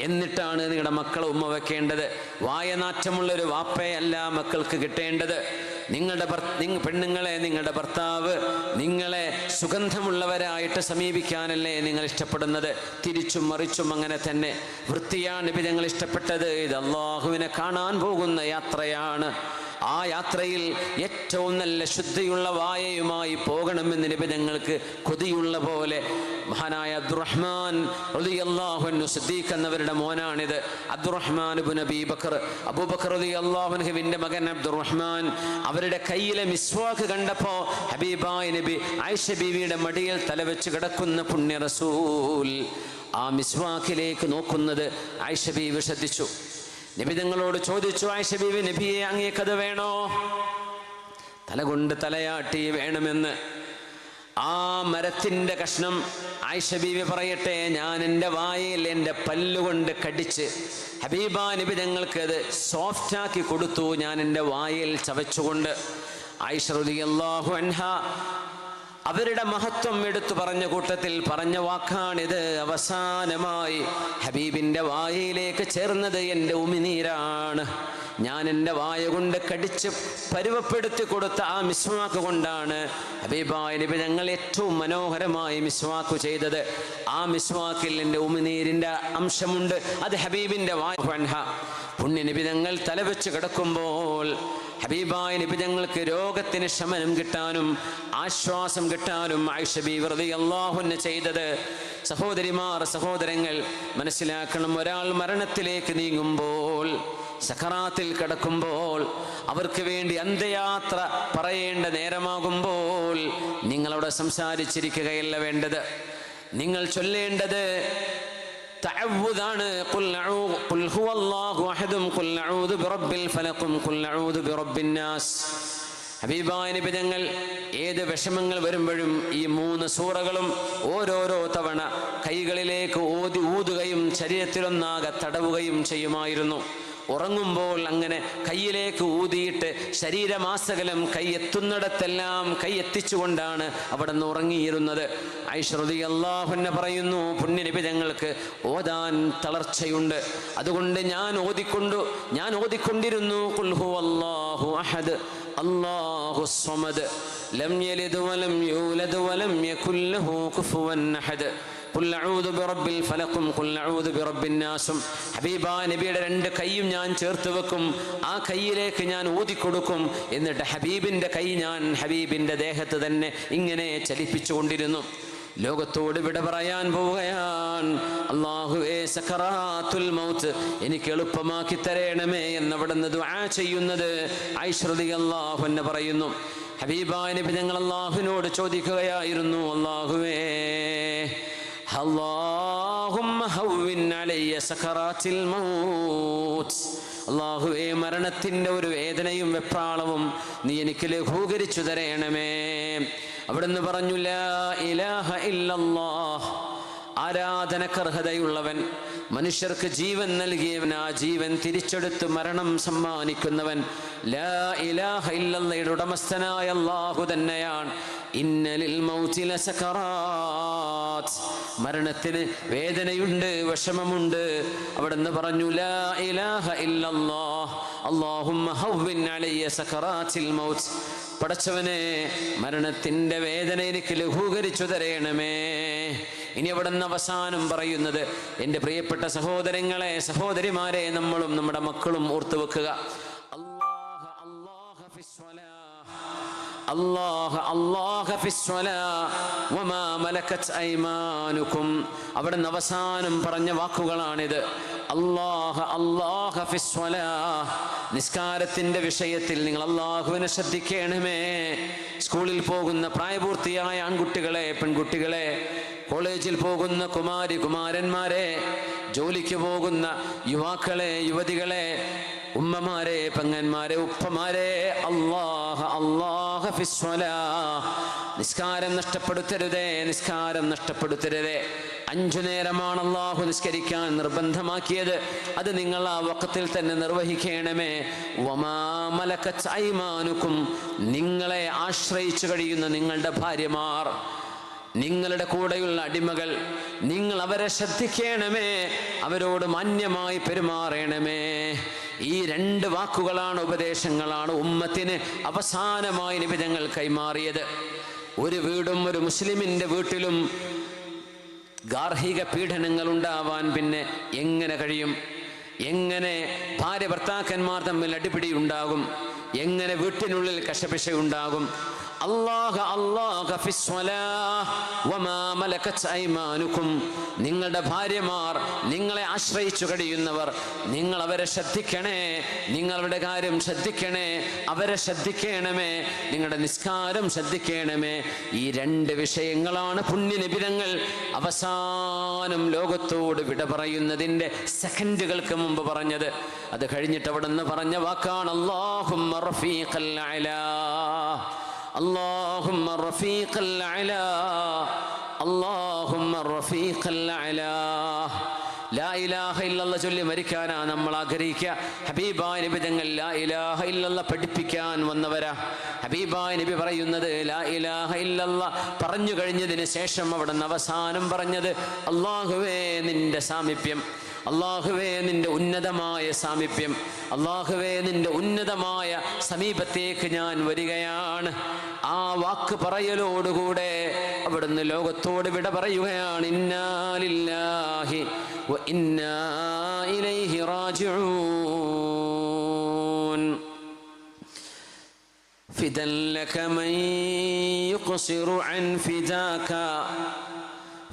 എന്നിട്ടാണ് നിങ്ങളുടെ മക്കളെ ഉമ്മ വെക്കേണ്ടത്. വായനാറ്റമുള്ളൊരു വാപ്പയല്ല മക്കൾക്ക് കിട്ടേണ്ടത്. നിങ്ങളുടെ പെണ്ണുങ്ങളെ, നിങ്ങളുടെ ഭർത്താവ് നിങ്ങളെ സുഗന്ധമുള്ളവരായിട്ട് സമീപിക്കാനല്ലേ നിങ്ങൾ ഇഷ്ടപ്പെടുന്നത്. തിരിച്ചും മറിച്ചും അങ്ങനെ തന്നെ. വൃത്തിയാണ് നബി തങ്ങൾ ഇഷ്ടപ്പെട്ടത്. ഇത് അല്ലാഹുവിനെ കാണാൻ പോകുന്ന യാത്രയാണ്. ആ യാത്രയിൽ ഏറ്റവും നല്ല ശുദ്ധിയുള്ള വായയുമായി പോകണമെന്ന് നബി തങ്ങൾക്ക് കൊതിയുള്ള പോലെ മഹാനായ അബ്ദുറഹ്മാൻ റളിയല്ലാഹു അൻഹു സിദ്ദീഖ് എന്നവരുടെ മോനാണിത്. അബ്ദുറഹ്മാൻ ഇബ്നു അബീ ബക്കർ, അബൂബക്കർ റളിയല്ലാഹു അൻഹുവിന്റെ മകൻ അബ്ദുറഹ്മാൻ, അവരുടെ കയ്യിലെ മിസ്വാക്ക് കണ്ടപ്പോൾ ഹബീബായ നബി ആയിഷ ബീവിയുടെ മടിയിൽ തലവെച്ച് കിടക്കുന്ന പുണ്യ റസൂൽ ആ മിസ്വാക്കിലേക്ക് നോക്കുന്നത് ആയിഷ ബീവി ശ്രദ്ധിച്ചു. നബി തങ്ങളോട് ചോദിച്ചു, ആയിഷ ബീവി, നബിയെ അങ്ങേക്കത് വേണോ? തലകൊണ്ട് തലയാട്ടി വേണമെന്ന്. ആ മരത്തിൻ്റെ കഷ്ണം ആയിഷ ബീവി പറയട്ടെ, ഞാൻ എൻ്റെ വായിൽ എൻ്റെ പല്ലുകൊണ്ട് കടിച്ച് ഹബീബാ നബി തങ്ങൾക്ക് അത് സോഫ്റ്റാക്കി കൊടുത്തു, ഞാൻ എൻ്റെ വായിൽ ചവച്ചുകൊണ്ട്. ആയിഷ റളിയല്ലാഹു അൻഹ അവരുടെ മഹത്വം എടുത്തു പറഞ്ഞ കൂട്ടത്തിൽ പറഞ്ഞ വാക്കാണിത്. അവസാനമായി ഹബീബിൻ്റെ വായയിലേക്ക് ചേർന്നത് എൻ്റെ ഉമിനീരാണ്. ഞാൻ എൻ്റെ വായ കൊണ്ട് കടിച്ച് പരുവപ്പെടുത്തി കൊടുത്ത ആ മിസ്വാക്ക് കൊണ്ടാണ് ഹബീബായ നബി ഞങ്ങൾ ഏറ്റവും മനോഹരമായി മിസ്വാക്ക് ചെയ്തത്. ആ മിസ്വാക്കിൽ എൻ്റെ ഉമിനീരിൻ്റെ അംശമുണ്ട്. അത് ഹബീബിൻ്റെ വായ. പുണ്യ നബി ഞങ്ങൾ തലവെച്ച് കിടക്കുമ്പോൾ ഹബീബായ നബി ഞങ്ങൾക്ക് രോഗത്തിന് ശമനം കിട്ടാനും ആശ്വാസം കിട്ടാനും ആയിഷ ബീവി റളിയല്ലാഹു അൻഹ ചെയ്തത്. സഹോദരിമാർ, സഹോദരങ്ങൾ മനസ്സിലാക്കണം, ഒരാൾ മരണത്തിലേക്ക് നീങ്ങുമ്പോൾ, സക്കറാത്തിൽ കിടക്കുമ്പോൾ, അവർക്ക് വേണ്ടി അന്ത്യയാത്ര പറയേണ്ട നേരമാകുമ്പോൾ നിങ്ങളവിടെ സംസാരിച്ചിരിക്കുകയല്ല വേണ്ടത്. നിങ്ങൾ ചൊല്ലേണ്ടത് തഅവ്വുദാണ്. ഖുൽ ഹുവല്ലാഹു അഹദും ഖുൽ അഊദു ബിറബ്ബിൽ ഫലഖും ഖുൽ അഊദു ബിറബ്ബിൻ നാസ്. ഹബീബായ നബി തങ്ങൾ ഏത് വിഷമങ്ങൾ വരുമ്പോഴും ഈ 3 സൂറകളും ഓരോരോ തവണ കൈകളിലേക്ക് ഊതുകയും ശരീരത്തിലൊന്നാകെ തടവുകയും ചെയ്യുമായിരുന്നു. ഉറങ്ങുമ്പോൾ അങ്ങനെ കയ്യിലേക്ക് ഊതിയിട്ട് ശരീരമാസകലം കൈ എത്തുന്നിടത്തെല്ലാം കൈ എത്തിച്ചുകൊണ്ടാണ് അവിടെ നിന്ന് ഉറങ്ങിയിരുന്നത്. ആയിഷ റളിയല്ലാഹു അൻഹ പറയുന്നു, പുണ്യ നബി തങ്ങൾക്ക് ഓതാൻ തളർച്ചയുണ്ട്. അതുകൊണ്ട് ഞാൻ ഓതിക്കൊണ്ടിരുന്നു ഖുൽ ഹുവല്ലാഹു അഹദ് അല്ലാഹു സ്വമദ് ലം യലിദ് വലം യൂലദ് വലം യകുൽ ലഹു കുഫുവൻ അഹദ്. ഖുൽ അഊദു ബിറബ്ബിൽ ഫലഖും ഖുൽ അഊദു ബിറബ്ബിൻ നാസും. ഹബീബായ നബിയുടെ രണ്ട് കൈയും ഞാൻ ചേർത്ത് വെക്കും, ആ കൈയിലേക്ക് ഞാൻ ഊതിക്കൊടുക്കും. എന്നിട്ട് ഹബീബിന്റെ കൈ ഞാൻ ഹബീബിന്റെ ദേഹത്ത് തന്നെ ഇങ്ങനെ ചലിപ്പിച്ചു കൊണ്ടിരുന്നു. ലോകത്തോട് വിട പറയാൻ പോവുകയാണ്. അല്ലാഹുവേ, സക്കറാത്തുൽ മൗത്ത് എനിക്ക് എളുപ്പമാക്കി തരണമേ എന്നവിടുന്ന് ദുആ ചെയ്യുന്നത് ആയിഷ റളിയല്ലാഹു അൻഹ പറയുന്നു. ഹബീബായ നബി ഞങ്ങൾ അല്ലാഹുവിനോട് ചോദിക്കുകയായിരുന്നു, അല്ലാഹുവേ, അല്ലാഹുമ്മ ഹവ്വിൻ അലയ്യ സക്കറാത്തിൽ മൗത്ത്. അല്ലാഹുവേ, മരണത്തിന്റെ ഒരു വേദനയും വെപ്രാളവും നീ എനിക്ക് ലഘൂകരിച്ചു തരണമേ. അവിടുന്ന് പറഞ്ഞു, ലാ ഇലാഹ ഇല്ലല്ലാഹ്, ആരാധനക്കർഹതയുള്ളവൻ, മനുഷ്യർക്ക് ജീവൻ നൽകിയവൻ, ആ ജീവൻ തിരിച്ചെടുത്ത് മരണം സമ്മാനിക്കുന്നവൻ, ലാ ഇലാഹ ഇല്ലല്ലാഹയുടെ ഉടമസ്ഥനായ അല്ലാഹു തന്നെയാണ്. ഇന്നലിൽ മൗതി ലസകറാത്ത്, മരണത്തിന് വേദനയുണ്ട്, വിഷമമുണ്ട്. അവിടുന്ന് പറഞ്ഞു, ലാ ഇലാഹ ഇല്ലല്ലാഹ് അല്ലാഹുമ്മ ഹവ്വിൻ അലയ്യ സകറാത്തിൽ മൗത്ത്. പടച്ചവനെ, മരണത്തിന്റെ വേദന എനിക്ക് ലഘൂകരിച്ചു തരണമേ. ഇനി അവിടുന്ന് അവസാനം പറയുന്നത്, എൻ്റെ പ്രിയപ്പെട്ട സഹോദരങ്ങളെ, സഹോദരിമാരെ, നമ്മളും നമ്മുടെ മക്കളും ഓർത്തു വെക്കുക, അല്ലാഹ അല്ലാഹ ഫിസ്സലാഹ്, അല്ലാഹ അല്ലാഹ ഫിസ്സലാഹ് വമാ മലകത് ഐമാനുകും. അവിടുന്ന് അവസാനം പറഞ്ഞ വാക്കുകളാണിത്. അല്ലാഹ അല്ലാഹ ഫിസ്സലാഹ്, നിസ്കാരത്തിന്റെ വിഷയത്തിൽ നിങ്ങൾ അല്ലാഹുവിനെ ശ്രദ്ധിക്കണമേ. സ്കൂളിൽ പോകുന്ന പ്രായപൂർത്തിയായ ആൺകുട്ടികളെ, പെൺകുട്ടികളെ, കോളേജിൽ പോകുന്ന കുമാരി കുമാരന്മാരെ, ജോലിക്ക് പോകുന്ന യുവാക്കളെ, യുവതികളെ, ഉമ്മമാരെ, പെങ്ങന്മാരെ, ഉപ്പമാരെ, അല്ലാഹ അല്ലാഹ ഫിസ്സലാഹ്, നിസ്കാരം നഷ്ടപ്പെടുത്തരുതേ, നിസ്കാരം നഷ്ടപ്പെടുത്തരുതേ. 5 നേരമാണ് അല്ലാഹു നിസ്കരിക്കാൻ നിർബന്ധമാക്കിയത്. അത് നിങ്ങൾ ആ വഖത്തിൽ തന്നെ നിർവഹിക്കണമേ. വമാ മലകത് ഐമാനുകും, നിങ്ങളെ ആശ്രയിച്ചു കഴിയുന്ന നിങ്ങളുടെ ഭാര്യമാർ, നിങ്ങളുടെ കൂടെയുള്ള അടിമകൾ, നിങ്ങൾ അവരെ ശ്രദ്ധിക്കണമേ, അവരോട് മാന്യമായി പെരുമാറണമേ. ഈ 2 വാക്കുകളാണ്, ഉപദേശങ്ങളാണ് ഉമ്മത്തിന് അവസാനമായി നബി തങ്ങൾ കൈമാറിയത്. ഒരു വീടും ഒരു മുസ്ലിമിന്റെ വീട്ടിലും ഗാർഹിക പീഡനങ്ങൾ ഉണ്ടാവാൻ പിന്നെ എങ്ങനെ കഴിയും? എങ്ങനെ ഭാര്യ ഭർത്താക്കന്മാർ തമ്മിൽ അടിപിടി ഉണ്ടാകും? എങ്ങനെ വീട്ടിനുള്ളിൽ കശപിശ ഉണ്ടാകും? അല്ലാഹ അല്ലാഹ ഫിസ്സലാഹ് വമാ മലകത് ഐമാനുകും, നിങ്ങളുടെ ഭാര്യമാർ, നിങ്ങളെ ആശ്രയിച്ചു കഴിയുന്നവർ, നിങ്ങൾ അവരെ ശ്രദ്ധിക്കണേ, നിങ്ങളുടെ കാര്യം ശ്രദ്ധിക്കണേ, അവരെ ശ്രദ്ധിക്കണമേ, നിങ്ങളുടെ നിസ്കാരം ശ്രദ്ധിക്കണമേ. ഈ 2 വിഷയങ്ങളാണ് പുണ്യനിബിധങ്ങൾ അവസാനം ലോകത്തോട് വിട പറയുന്നതിൻ്റെ സെക്കൻഡുകൾക്ക് മുമ്പ് പറഞ്ഞത്. അത് കഴിഞ്ഞിട്ട് അവിടുന്ന് പറഞ്ഞ വാക്കാണ് അല്ലാഹുമ്മ റഫീഖൽ അലാ, اللهم الرفيق الأعلى، اللهم الرفيق الأعلى. ലാ ഇലാഹ ഇല്ലല്ലാഹ് ചൊല്ലി മരിക്കാനാ നമ്മൾ ആഗ്രഹിക്കുക. ഹബീബായ നബി തങ്ങൾ ലാ ഇലാഹ ഇല്ലല്ലാഹ് പഠിപ്പിക്കാൻ വന്നവരാ. ഹബീബായ നബി പറയുന്നത് ലാ ഇലാഹ ഇല്ലല്ലാഹ് പറഞ്ഞു കഴിഞ്ഞതിന് ശേഷം അവിടുന്ന് അവസാനം പറഞ്ഞത്, അല്ലാഹുവേ നിന്റെ സാമീപ്യം, അല്ലാഹുവേ നിന്റെ ഉന്നതമായ സാമീപ്യം, അല്ലാഹുവേ നിന്റെ ഉന്നതമായ സമീപത്തേക്ക് ഞാൻ വരികയാണ്. ആ വാക്ക് പറയലോടുകൂടെ അവിടുന്ന് ലോകത്തോട് വിട പറയുകയാണ്. ഇന്നാ ലില്ലാഹി വ ഇന്നാ ഇലൈഹി റാജിഊൻ. ഫിദൻ ലക മൻ യുഖ്സിറു അൻ ഫിദാക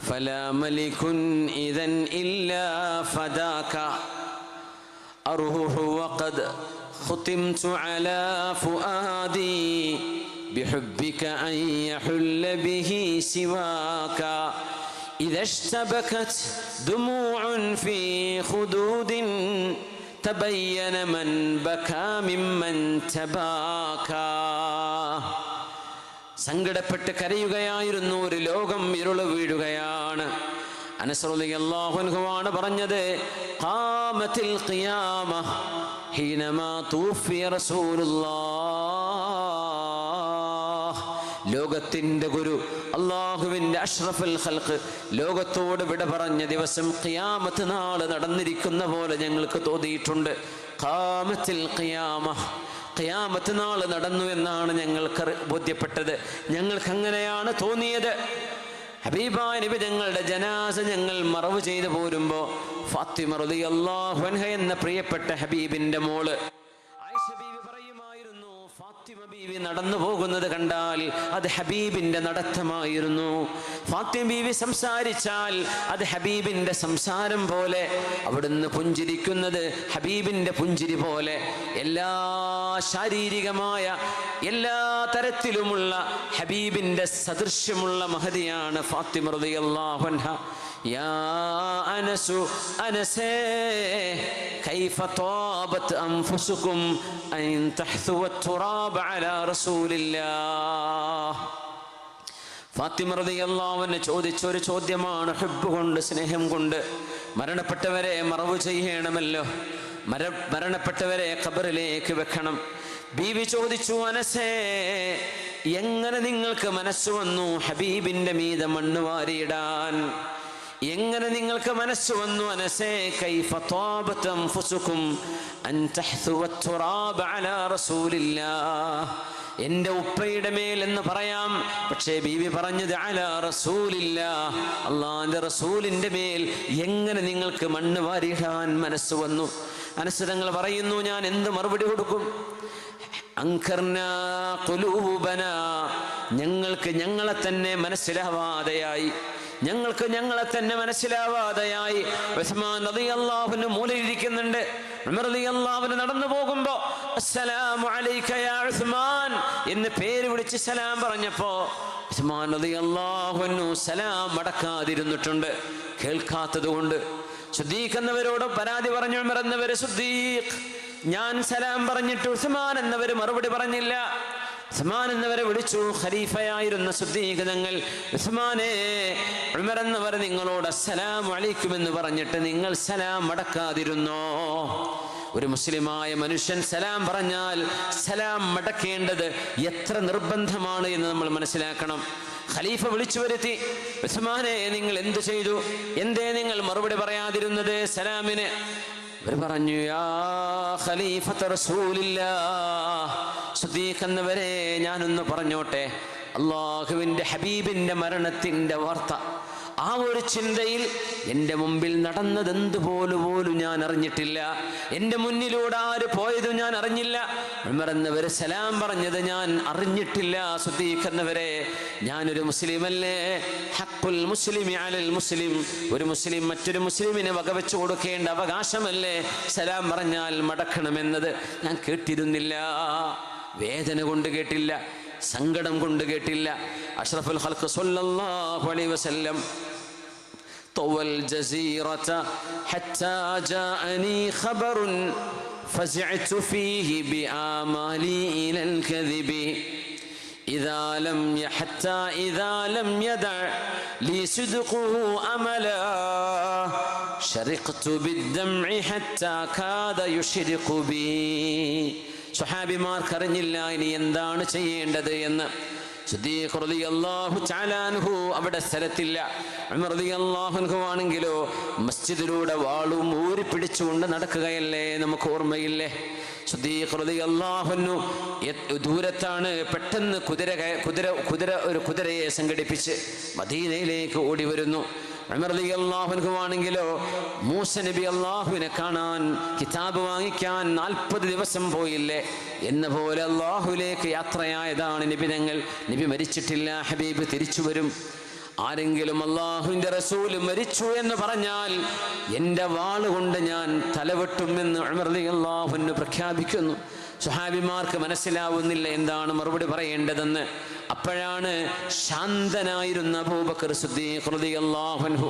فلا ملك إذن إلا فداك أروح وقد ختمت على فؤادي بحبك أن يحل به سواك إذا اشتبكت دموع في خدود تبين من بكى ممن تباكى. സങ്കടപ്പെട്ട് കരയുകയായിരുന്നു. ഒരു ലോകം ഇരുള് വീഴുകയാണ്. അനസ് റളിയല്ലാഹു അൻഹു ആണ് പറഞ്ഞത്, ഖാമത്തിൽ ഖിയാമ ഹീനമാ തൂഫിയ റസൂലുള്ളാഹ്. ലോകത്തിന്റെ ഗുരു, അല്ലാഹുവിന്റെ അഷ്റഫുൽ ഖൽഖ് ലോകത്തോട് വിട പറഞ്ഞ ദിവസം ഖിയാമത്ത് നാൾ നടന്നിരിക്കുന്ന പോലെ ഞങ്ങൾക്ക് തോന്നിയിട്ടുണ്ട്. ഖാമത്തിൽ ഖിയാമ, ഖിയാമത്ത് നാൾ നടന്നു എന്നാണ് ഞങ്ങൾക്ക് ബോധ്യപ്പെട്ടത്. ഞങ്ങൾക്ക് അങ്ങനെയാണ് തോന്നിയത്. ഹബീബായ നബി തങ്ങളുടെ ജനാസ ഞങ്ങൾ മറവ് ചെയ്തു പോരുമ്പോൾ ഫാത്തിമ റളിയല്ലാഹു അൻഹ എന്ന പ്രിയപ്പെട്ട ഹബീബിന്റെ മോള് ആയിഷ ബീവി പറയുമായിരുന്നു, ഫാത്തിമ ബീവി നടന്നു പോകുന്നത് കണ്ടാൽ അത് ഹബീബിന്റെ നടത്തമായിരുന്നു. ഫാത്തിമ ബീവി സംസാരിച്ചാൽ അത് ഹബീബിന്റെ സംസാരം പോലെ, അവിടുന്ന് പുഞ്ചിരിക്കുന്നത് ഹബീബിന്റെ പുഞ്ചിരി പോലെ. എല്ലാ ശാരീരികമായ എല്ലാ തരത്തിലുമുള്ള ഹബീബിന്റെ സദൃശ്യമുള്ള മഹദിയാണ് ഫാത്തിമ റളിയല്ലാഹു അൻഹ. യാ അനസു അനസേ കൈഫ ത്വാബത് അൻഫുസുകും അൻ തഹ്സുവ തുറാബ അലാ റസൂലില്ലാഹ്. ഫാത്തിമ റളിയല്ലാഹു അൻഹ ചോദിച്ചൊരു ചോദ്യമാണ്, ഹുബ്ബ് കൊണ്ട്, സ്നേഹം കൊണ്ട്. മരണപ്പെട്ടവരെ മറവ് ചെയ്യണമല്ലോ, മരണപ്പെട്ടവരെ ഖബറിലേക്ക് വെക്കണം. ബീവി ചോദിച്ചു, അനസേ എങ്ങനെ നിങ്ങൾക്ക് മനസ്സ് വന്നു ഹബീബിന്റെ മീതെ മണ്ണ് വാരിയിടാൻ? എങ്ങനെ നിങ്ങൾക്ക് മനസ്സ് വന്നു? അനസേ കൈഫ ത്വാബത് അൻഫുസുകും അൻ തഹ്സുവ തുറാബ അലാ റസൂലില്ലാഹ്. എൻ്റെ ഉപ്പയുടെ മേൽ എന്ന് പറയാം, പക്ഷേ ബീവി പറഞ്ഞത് അലാ റസൂലില്ലാഹ്, അല്ലാഹുവിൻ്റെ റസൂലിൻ്റെ മേൽ എങ്ങനെ നിങ്ങൾക്ക് മണ്ണ് വാരിയിടാൻ മനസ്സ് വന്നു? അനസ് തങ്ങൾ പറയുന്നു, ഞാൻ എന്ത് മറുപടി കൊടുക്കും? അൻകർനാ ഖുലൂബനാ, ഞങ്ങൾക്ക് ഞങ്ങളെ തന്നെ മനസ്സിലാവാതെയായി, ഞങ്ങൾക്ക് ഞങ്ങളെ തന്നെ മനസ്സിലാവാതെയായി. ഉസ്മാൻ റളിയല്ലാഹു അൻഹു മൂലയിലിരിക്കുന്നുണ്ട്. ഉമർ റളിയല്ലാഹു അൻഹു നടന്നു പോകുമ്പോ അസ്സലാമു അലൈക യാ ഉസ്മാൻ എന്ന് പേര് വിളിച്ച് സലാം പറഞ്ഞപ്പോ ഉസ്മാൻ റളിയല്ലാഹു അൻഹു സലാം മടക്കാതിരുന്നിട്ടുണ്ട്, കേൾക്കാത്തത് കൊണ്ട്. സിദ്ദീഖ് എന്നവരോട് പരാതി പറഞ്ഞു ഉമർ എന്നവര്, സിദ്ദീഖ് ഞാൻ സലാം പറഞ്ഞിട്ട് ഉസ്മാൻ എന്നവര് മറുപടി പറഞ്ഞില്ല. ഉസ്മാൻ എന്നവരെ വിളിച്ചു. ഖലീഫയായിരുന്ന സിദ്ദീഖ് തങ്ങൾ, ഉസ്മാനെ, ഉമർ എന്നവർ നിങ്ങളോട് അസ്സലാമു അലൈക്കും എന്ന് പറഞ്ഞിട്ട് നിങ്ങൾ സലാം മടക്കാതിരുന്നോ? ഒരു മുസ്ലിമായ മനുഷ്യൻ സലാം പറഞ്ഞാൽ സലാം മടക്കേണ്ടത് എത്ര നിർബന്ധമാണ് എന്ന് നമ്മൾ മനസ്സിലാക്കണം. ഖലീഫ വിളിച്ചു വരുത്തി, ഉസ്മാനെ നിങ്ങൾ എന്ത് ചെയ്തു? എന്തേ നിങ്ങൾ മറുപടി പറയാതിരുന്നത് സലാമിന്? അവർ പറഞ്ഞു, യാ ഖലീഫത റസൂലില്ലാഹ്, സിദ്ദീഖ് എന്നവരെ ഞാനൊന്ന് പറഞ്ഞോട്ടെ. അല്ലാഹുവിൻ്റെ ഹബീബിൻ്റെ മരണത്തിൻ്റെ വാർത്ത, ആ ഒരു ചിന്തയിൽ എൻ്റെ മുമ്പിൽ നടന്നതെന്തുപോലും ഞാൻ അറിഞ്ഞിട്ടില്ല. എൻ്റെ മുന്നിലൂടെ ആര് പോയതും ഞാൻ അറിഞ്ഞില്ല. ഉമർ എന്നവർ സലാം പറഞ്ഞത് ഞാൻ അറിഞ്ഞിട്ടില്ല. സിദ്ദീഖ് എന്നവരെ, ഞാനൊരു മുസ്ലിമല്ലേ? ഹഖ്ഖുൽ മുസ്ലിമി അലൽ മുസ്ലിം, ഒരു മുസ്ലിം മറ്റൊരു മുസ്ലിമിനെ വകവെച്ചു കൊടുക്കേണ്ട അവകാശമല്ലേ സലാം പറഞ്ഞാൽ മടക്കണമെന്നത്? ഞാൻ കേട്ടിരുന്നില്ല. വേദന കൊണ്ട് കേട്ടില്ല, സങ്കടം കൊണ്ട് കേട്ടില്ല. അഷ്റഫുൽ ഖൽഖ് സ്വല്ലല്ലാഹു അലൈഹി വസല്ലം طوى الجزيرة حتى جاءني خبر فزعت فيه بآمالي إلى الكذب حتى إذا لم يدع لي صدقه أملا شرقت بالدمع حتى كاد يشرق بي. സ്വഹാബിമാർക്ക് അറിഞ്ഞില്ല ഇനി എന്താണ് ചെയ്യേണ്ടത് എന്ന്. സിദ്ദീഖ് റളിയല്ലാഹു തആല അൻഹു അവിടെ സ്ഥലത്തില്ല. ഉമർ റളിയല്ലാഹു അൻഹു ആണെങ്കിലോ മസ്ജിദിലൂടെ വാളും ഊരി പിടിച്ചുകൊണ്ട് നടക്കുകയല്ലേ, നമുക്ക് ഓർമ്മയില്ലേ? സിദ്ദീഖ് റളിയല്ലാഹു അൻഹു ദൂരത്താണ്. പെട്ടെന്ന് ഒരു കുതിരയെ സംഘടിപ്പിച്ച് മദീനയിലേക്ക് ഓടി വരുന്നു. ഉമർ റളിയല്ലാഹു അൻഹു ആണെങ്കിലോ മൂസ നബി അല്ലാഹുവിനെ കാണാൻ, കിതാബ് വാങ്ങിക്കാൻ 40 ദിവസം പോയില്ലേ എന്ന പോലെ അല്ലാഹുവിലേക്ക് യാത്രയായതാണ് നബി തങ്ങൾ. നബി മരിച്ചിട്ടില്ല, ഹബീബ് തിരിച്ചു വരും. ആരെങ്കിലും അല്ലാഹുവിൻ്റെ റസൂൽ മരിച്ചു എന്ന് പറഞ്ഞാൽ എൻ്റെ വാളുകൊണ്ട് ഞാൻ തലവെട്ടുമെന്ന് ഉമർ റളിയല്ലാഹു അൻഹു പ്രഖ്യാപിക്കുന്നു. സ്വഹാബിമാർക്ക് മനസ്സിലാവുന്നില്ല എന്താണ് മറുപടി പറയേണ്ടതെന്ന്. അപ്പോഴാണ് ശാന്തനായിരുന്ന അബൂബക്കർ സിദ്ദീഖ് റളിയല്ലാഹു അൻഹു,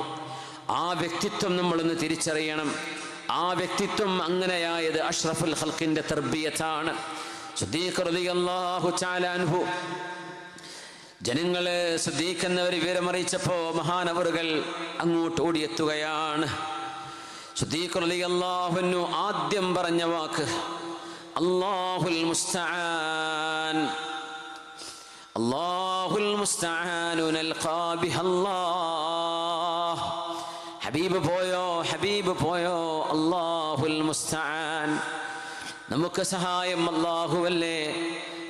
ആ വ്യക്തിത്വം നമ്മളൊന്ന് തിരിച്ചറിയണം. ആ വ്യക്തിത്വം അങ്ങനെയായത് അഷ്റഫുൽ ഖൽഖിന്റെ തർബിയത്താണ്. സിദ്ദീഖ് റളിയല്ലാഹു തആല അൻഹു ജനങ്ങളെ സിദ്ദീഖ് എന്നവർ വിവരമറിയിച്ചപ്പോ മഹാനവറുകൾ അങ്ങോട്ട് ഓടിയെത്തുകയാണ്. സിദ്ദീഖ് റളിയല്ലാഹു അൻഹു ആദ്യം പറഞ്ഞ വാക്ക് അല്ലാഹുൽ മുസ്തആൻ, അല്ലാഹുൽ മുസ്തആനു നൽഖാ ബിഹല്ലാഹ്. ഹബീബ് പോയോ, ഹബീബ് പോയോ, അല്ലാഹുൽ മുസ്തആൻ. നമുക്ക് സഹായം അല്ലാഹുവല്ലേ,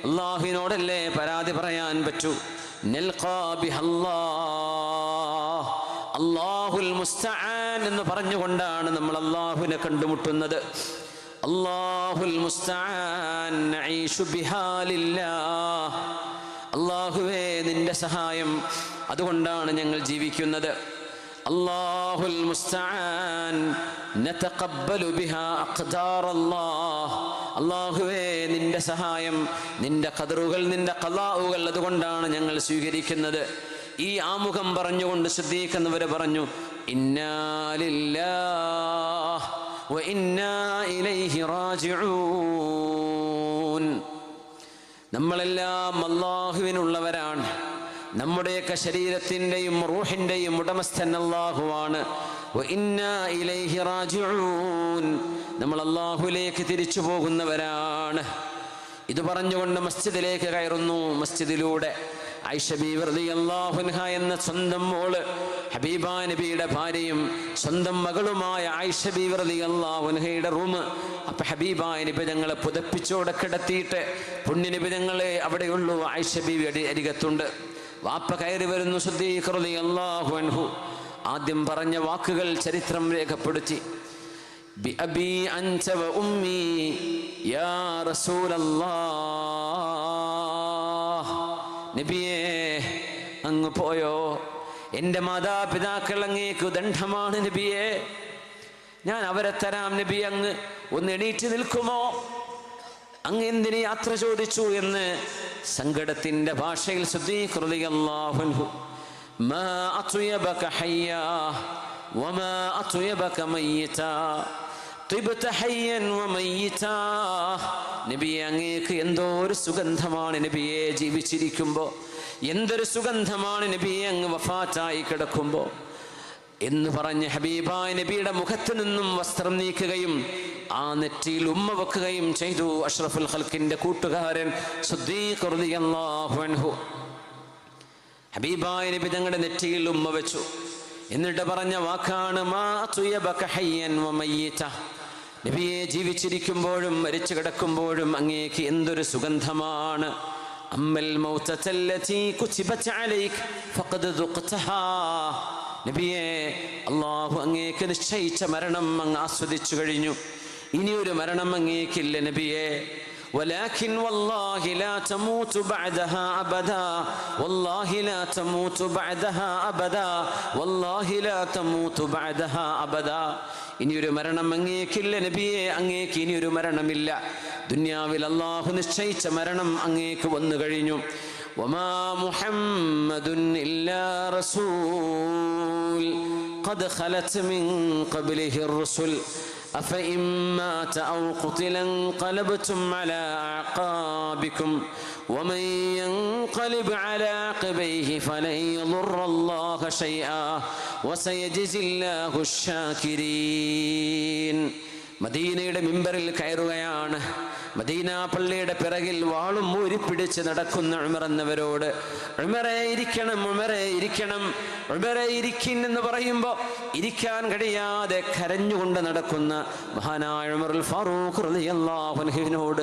അല്ലാഹുവിനോടല്ലേ പരാതി പറയാൻ പറ്റൂ. നൽഖാ ബിഹല്ലാഹ്. അല്ലാഹുൽ മുസ്തആൻ എന്ന് പറഞ്ഞുകൊണ്ടാണ് നമ്മൾ അല്ലാഹുവിനെ കണ്ടുമുട്ടുന്നത്. അല്ലാഹുൽ മുസ്തആൻ നഈശു ബിഹാലില്ലാഹ്. അല്ലാഹുവേ നിന്റെ സഹായം അതുകൊണ്ടാണ് ഞങ്ങൾ ജീവിക്കുന്നത്. അല്ലാഹുൽ മുസ്തആൻ നതഖബ്ബലു ബിഹാ അഖ്ദാറല്ലാഹ്. അല്ലാഹുവേ നിന്റെ സഹായം, നിന്റെ ഖദറുകൾ, നിന്റെ ഖളാഉകൾ അതുകൊണ്ടാണ് ഞങ്ങൾ സ്വീകരിക്കുന്നത്. ഈ ആമുഖം പറഞ്ഞുകൊണ്ട് സിദ്ദീഖ് എന്നവരെ പറഞ്ഞു, ഇന്നാ ലില്ലാഹി വ ഇന്നാ ഇലൈഹി റാജിഊൻ. നമ്മളെല്ലാം അല്ലാഹുവിനുള്ളവരാണ്. നമ്മുടെയൊക്കെ ശരീരത്തിൻ്റെയും റൂഹിൻ്റെയും ഉടമസ്ഥൻ അല്ലാഹുവാണ്. വ ഇന്നാ ഇലൈഹി റാജിഊൻ. നമ്മൾ അല്ലാഹുവിലേക്ക് തിരിച്ചു പോകുന്നവരാണ്. ഇത് പറഞ്ഞുകൊണ്ട് മസ്ജിദിലേക്ക് കയറുന്നു. മസ്ജിദിലൂടെ ആയിഷ ബീവി റളിയല്ലാഹു അൻഹ എന്ന സ്വന്തം മോള്, ഹബീബാ നബിയുടെ ഭാര്യയും സ്വന്തം മകളുമായ ആയിഷ ബീവി റളിയല്ലാഹു അൻഹയുടെ റൂം. അപ്പൊ ഹബീബാ നബി ഞങ്ങളെ പുതപ്പിച്ചോടെ കിടത്തിയിട്ട് പുണ്യനബി ഞങ്ങളെ അവിടെയുള്ളൂ. ആയിഷ ബീവി അരികത്തുണ്ട്. വാപ്പ കയറി വരുന്നു. സിദ്ദീഖ് റളിയല്ലാഹു അൻഹു ആദ്യം പറഞ്ഞ വാക്കുകൾ ചരിത്രം രേഖപ്പെടുത്തി. ബിഅബി അൻത വ ഉമ്മി യാ റസൂലല്ലാഹ്. നബിയേ അങ്ങ് പോയോ, എൻ്റെ മാതാപിതാക്കൾ അങ്ങേക്ക് ദണ്ഡമാണ് നബിയേ, ഞാൻ അവരെ തരാം നബി, അങ്ങ് ഒന്ന് എണീറ്റ് നിൽക്കുമോ, അങ്ങ് എന്തിന് യാത്ര ചോദിച്ചു എന്ന് സങ്കടത്തിന്റെ ഭാഷയിൽ സിദ്ദീഖ് റളിയല്ലാഹു അൻഹു മാ അത്യബക ഹയ്യാ വമാ അത്യബക മയ്യിതാ തിബ്ത ഹയ്യൻ വമയ്യിതാ. നബിയെ അങ്ങേക്ക് എന്തോ ഒരു സുഗന്ധമാണ് നബിയെ ജീവിച്ചിരിക്കുമ്പോൾ, എന്തൊരു സുഗന്ധമാണ് നബിയെ അങ്ങ് വഫാത്തായി കിടക്കുമ്പോൾ എന്ന് പറഞ്ഞ് ഹബീബായ നബിയുടെ മുഖത്ത് നിന്നും വസ്ത്രം നീക്കുകയും ആ നെറ്റിയിൽ ഉമ്മ വെക്കുകയും ചെയ്തു അഷ്റഫുൽ ഖൽഖിന്റെ കൂട്ടുകാരൻ സിദ്ദീഖ് റളിയല്ലാഹു അൻഹു. ഹബീബായ നബി തങ്ങളുടെ നെറ്റിയിൽ ഉമ്മ വെച്ചു. എന്നിട്ട് പറഞ്ഞ വാക്കാണ് മാ തുയബക ഹയ്യൻ വമയ്യിത. നബിയെ ജീവിച്ചിരിക്കുമ്പോഴും മരിച്ചു കിടക്കുമ്പോഴും അങ്ങേക്ക് എന്തൊരു സുഗന്ധമാണ്. അമ്മൽ മൗതതല്ലതി കുതിബത് അലൈക ഫഖദ് ദുഖ്തഹാ. നബിയെ അല്ലാഹു അങ്ങേക്ക് നിശ്ചയിച്ച മരണം അങ്ങ് ആസ്വദിച്ചു കഴിഞ്ഞു. ഇനിയൊരു മരണം അങ്ങേക്കില്ല നബിയെ. ولكن والله لا تموت بعدها أبدا والله لا تموت بعدها أبدا والله لا تموت بعدها أبدا. ഇനിയൊരു മരണം അങ്ങേക്കില്ല നബിയെ, അങ്ങേക്ക് ഇനിയൊരു മരണമില്ല. ദുനിയാവിൽ അല്ലാഹു നിശ്ചയിച്ച മരണം അങ്ങേക്ക് വന്നു കഴിഞ്ഞു. وما محمد إلا رسول قد خلت من قبله الرسل أفإن مات أو قتل انقلبتم على أعقابكم ومن ينقلب على عقبيه فلن يضر الله شيئا وسيجزي الله الشاكرين. മദീനയുടെ മിമ്പറിൽ കയറുകയാണ്. മദീന പള്ളിയുടെ പിറകിൽ വാളും ഊരിപ്പിടിച്ച് നടക്കുന്ന ഉമർ എന്നവരോട്, ഉമറേ ഇരിക്കണം, ഉമറേ ഇരിക്കണം, ഉമറേ ഇരിക്കിൻ എന്ന് പറയുമ്പോൾ ഇരിക്കാൻ കഴിയാതെ കരഞ്ഞുകൊണ്ട് നടക്കുന്ന മഹാനായ ഉമറുൽ ഫാറൂഖ് റളിയല്ലാഹു അൻഹുവിനോട്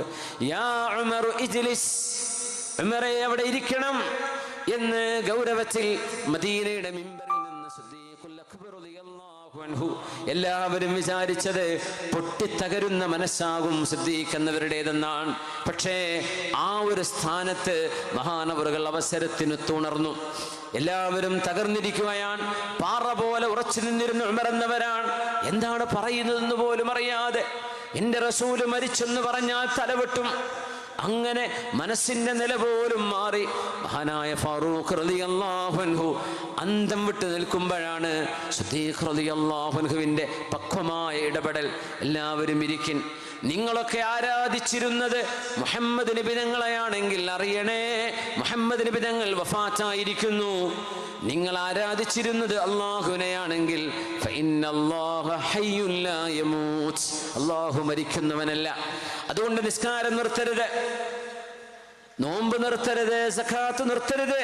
യാ ഉമറു ഇജ്ലിസ്, ഉമറേ അവിടെ ഇരിക്കണം എന്ന് ഗൗരവത്തിൽ മദീനയുടെ മിമ്പറിൽ നിന്ന് സിദ്ദീഖുൽ അക്ബർ റളിയല്ലാഹു അൻഹു. എല്ലാവരും വിചാരിച്ചത് പൊട്ടിത്തകരുന്ന മനസ്സാകും സിദ്ദീഖ് എന്നവരുടേതെന്നാണ്. പക്ഷേ ആ ഒരു സ്ഥാനത്ത് മഹാനവറുകൾ അവസരത്തിന് തുണർന്നു. എല്ലാവരും തകർന്നിരിക്കുകയാണ്. പാറ പോലെ ഉറച്ചു നിന്നിരുന്ന ഉമർ എന്നവരാണ്. എന്താണ് പറയുന്നതെന്ന് പോലും അറിയാതെ എൻ്റെ റസൂല് മരിച്ചെന്ന് പറഞ്ഞാൽ തലവെട്ടും. അങ്ങനെ മനസ്സിന്റെ നില പോലും മാറി മഹാനായ ഫാറൂഖ് റളിയല്ലാഹു അൻഹു അന്തം വിട്ട് നിൽക്കുമ്പോഴാണ് സിദ്ദീഖ് റളിയല്ലാഹു അൻഹുവിന്റെ പക്വമായ ഇടപെടൽ. എല്ലാവരും ഇരിക്കിൻ, നിങ്ങളൊക്കെ ആരാധിച്ചിരുന്നത് മുഹമ്മദ് നബി തങ്ങളെയാണെങ്കിൽ അറിയണേ, മുഹമ്മദ് നബി തങ്ങൾ വഫാത്തായിരിക്കുന്നു. നിങ്ങൾ ആരാധിച്ചിരുന്നത് അല്ലാഹുവിനെയാണെങ്കിൽ അല്ലാഹു മരിക്കുന്നവനല്ല. അതുകൊണ്ട് നിസ്കാരം നിർത്തരുത്, നോമ്പ് നിർത്തരുത്, സക്കാത്ത് നിർത്തരുത്,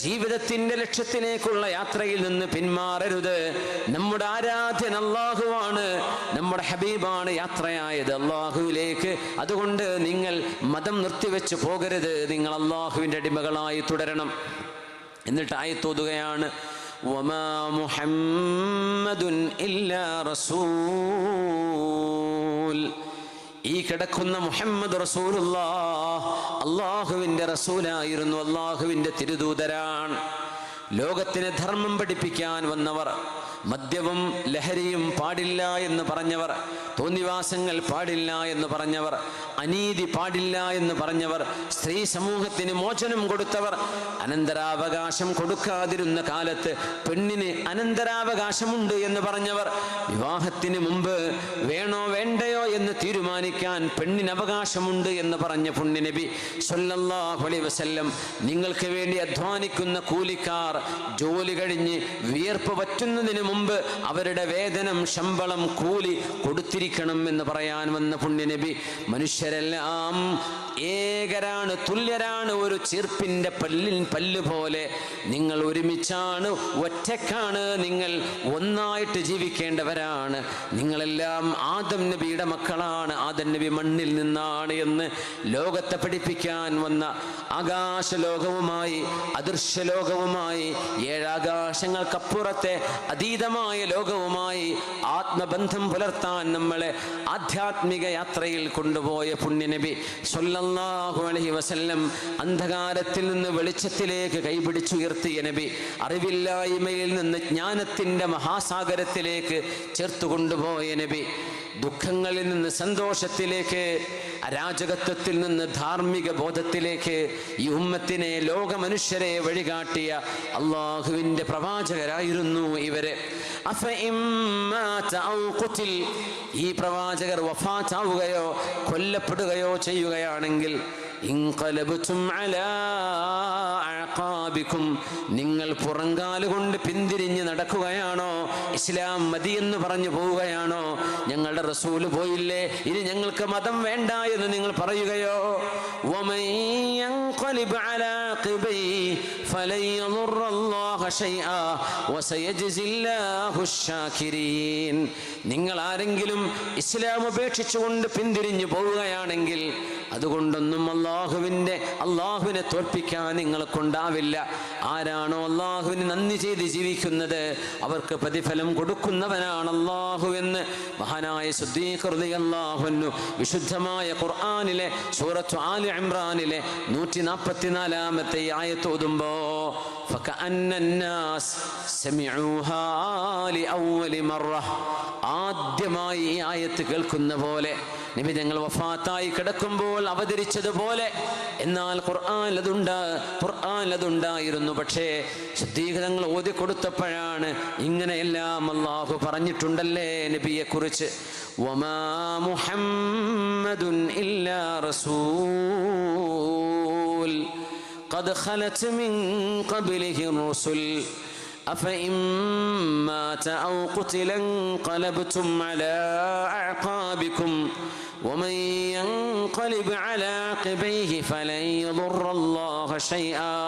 ജീവിതത്തിന്റെ ലക്ഷ്യത്തിലേക്കുള്ള യാത്രയിൽ നിന്ന് പിന്മാറരുത്. നമ്മുടെ ആരാധ്യൻ അല്ലാഹുവാണ്, നമ്മുടെ ഹബീബാണ് യാത്രയായത് അല്ലാഹുവിലേക്ക്. അതുകൊണ്ട് നിങ്ങൾ മതം നിർത്തിവെച്ച് പോകരുത്, നിങ്ങൾ അല്ലാഹുവിന്റെ അടിമകളായി തുടരണം. എന്നിട്ട് ആയത്തോതുകയാണ്, വമാ മുഹമ്മദുൻ ഇല്ലാ റസൂൽ. ഈ കിടക്കുന്ന മുഹമ്മദ് റസൂലുള്ളാഹ് അള്ളാഹുവിൻ്റെ റസൂലായിരുന്നു, അള്ളാഹുവിൻ്റെ തിരുദൂതരാണ്. ലോകത്തിന് ധർമ്മം പഠിപ്പിക്കാൻ വന്നവർ, മദ്യവും ലഹരിയും പാടില്ല എന്ന് പറഞ്ഞവർ, തോന്നിവാസങ്ങൾ പാടില്ല എന്ന് പറഞ്ഞവർ, അനീതി പാടില്ല എന്ന് പറഞ്ഞവർ, സ്ത്രീ സമൂഹത്തിന് മോചനം കൊടുത്തവർ, അനന്തരാവകാശം കൊടുക്കാതിരുന്ന കാലത്ത് പെണ്ണിന് അനന്തരാവകാശമുണ്ട് എന്ന് പറഞ്ഞവർ, വിവാഹത്തിന് മുമ്പ് വേണോ വേണ്ടയോ എന്ന് തീരുമാനിക്കാൻ പെണ്ണിന് അവകാശമുണ്ട് എന്ന് പറഞ്ഞ പുണ്യനബി സ്വല്ലല്ലാഹു അലൈഹി വസല്ലം, നിങ്ങൾക്ക് വേണ്ടി അധ്വാനിക്കുന്ന കൂലിക്കാർ ജോലി കഴിഞ്ഞ് വിയർപ്പ് വറ്റുന്നതിന് മുമ്പ് അവരുടെ വേതനം, ശമ്പളം, കൂലി കൊടുത്തിരിക്കണം എന്ന് പറയാൻ വന്ന പുണ്യനബി, മനുഷ്യരെല്ലാം ഏകരാണ്, തുല്യരാണ്, ഒരു ചീർപ്പിന്റെ പല്ല് പോലെ നിങ്ങൾ ഒരുമിച്ചാണ്, ഒറ്റക്കാണ്, നിങ്ങൾ ഒന്നായിട്ട് ജീവിക്കേണ്ടവരാണ്, നിങ്ങളെല്ലാം ആദം നബിയുടെ മക്കളാണ്, ആദം നബി മണ്ണിൽ നിന്നാണ് എന്ന് ലോകത്തെ പഠിപ്പിക്കാൻ വന്ന ആകാശലോകവുമായി അദൃശ്യലോകവുമായി ഏഴാകാശങ്ങൾക്കപ്പുറത്തെ അതീതമായ ലോകവുമായി ആത്മബന്ധം പുലർത്താൻ നമ്മളെ ആധ്യാത്മിക യാത്രയിൽ കൊണ്ടുപോയ പുണ്യനബി സ്വല്ലല്ലാഹു അലൈഹി വസല്ലം, അന്ധകാരത്തിൽ നിന്ന് വെളിച്ചത്തിലേക്ക് കൈപിടിച്ചുയർത്തിയ നബി, അറിവില്ലായ്മയിൽ നിന്ന് ജ്ഞാനത്തിൻ്റെ മഹാസാഗരത്തിലേക്ക് ചേർത്തു കൊണ്ടുപോയ നബി, ദുഃഖങ്ങളിൽ നിന്ന് സന്തോഷത്തിലേക്ക്, അരാജകത്വത്തിൽ നിന്ന് ധാർമ്മിക ബോധത്തിലേക്ക് ഈ ഉമ്മത്തിനെ, ലോക മനുഷ്യരെ വഴികാട്ടിയ അള്ളാഹുവിൻ്റെ പ്രവാചകരായിരുന്നു ഇവര്. ഈ പ്രവാചകർ വഫാത്താവുകയോ കൊല്ലപ്പെടുകയോ ചെയ്യുകയാണെങ്കിൽ, ഇൻഖലബ്തും അലാ അഅഖാബികും, നിങ്ങൾ പുറങ്കാലുകൊണ്ട് പിന്തിരിഞ്ഞ് നടക്കുകയാണോ, ഇസ്ലാം മതി എന്ന് പറഞ്ഞു പോവുകയാണോ, ഞങ്ങളുടെ റസൂല് പോയില്ലേ, ഇനി ഞങ്ങൾക്ക് മതം വേണ്ട എന്ന് നിങ്ങൾ പറയുകയോ, വമൻ യൻഖലിബ് അലാ അഖിബൈഹി ഫലൻ യദുറല്ലാഹ ശൈആ വസയജ്സില്ലാഹു ശാകിരീൻ. നിങ്ങൾ ആരെങ്കിലും ഇസ്ലാം ഉപേക്ഷിച്ചുകൊണ്ട് പിന്തിരിഞ്ഞു പോവുകയാണെങ്കിൽ അതുകൊണ്ടൊന്നും അള്ളാഹുവിനെ തോൽപ്പിക്കാൻ നിങ്ങൾക്കുണ്ടാവില്ല. ആരാണോ അള്ളാഹുവിന് നന്ദി ചെയ്ത് ജീവിക്കുന്നത് അവർക്ക് പ്രതിഫലം കൊടുക്കുന്നവനാണ് അള്ളാഹു എന്ന് മഹാനായ സിദ്ദീഖ് റളിയല്ലാഹു അൻഹു വിശുദ്ധമായ ഖുർആനിലെ സൂറത്ത് ആലി ഇംറാനിലെ 144-ാമത്തെ ആയത്ത് ഓതുമ്പോൾ ആദ്യമായി ഈ ആയത്ത് കേൾക്കുന്ന പോലെ, നബി ഞങ്ങൾ വഫാത്തായി കിടക്കുമ്പോൾ അവതരിച്ചതുപോലെ. എന്നാൽ ഖുർആൻ അതുണ്ടായിരുന്നു. പക്ഷേ സിദ്ദീഖ് തങ്ങൾ ഓതി കൊടുത്തപ്പോഴാണ് ഇങ്ങനെയെല്ലാം അല്ലാഹു പറഞ്ഞിട്ടുണ്ടല്ലേ നബിയെ കുറിച്ച്. വമാ മുഹമ്മദുൻ ഇല്ലാ റസൂൽ ഖദ് ഖലത് മിൻ ഖബ്ലിഹി الرسل أفإن مات أو قتل انقلبتم على أعقابكم ومن ينقلب على عقبيه فلن يضر الله شيئا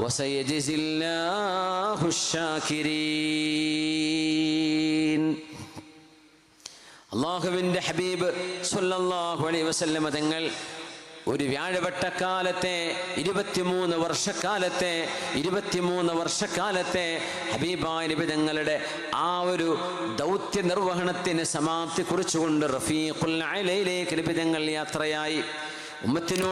وسيجزي الله الشاكرين. അല്ലാഹുവിൻ്റെ ഹബീബ് സ്വല്ലല്ലാഹു അലൈഹി വസല്ലം തങ്ങൾ ഒരു വ്യാഴവട്ടക്കാലത്തെ 23 വർഷക്കാലത്തെ ഹബീബായ നബി തങ്ങളുടെ ആ ഒരു ദൗത്യ നിർവഹണത്തിന് സമാപ്തി കുറിച്ചുകൊണ്ട് റഫീഖുൽ അലയിലേക്ക് നബി തങ്ങൾ യാത്രയായി. ഉമ്മത്തിനോട്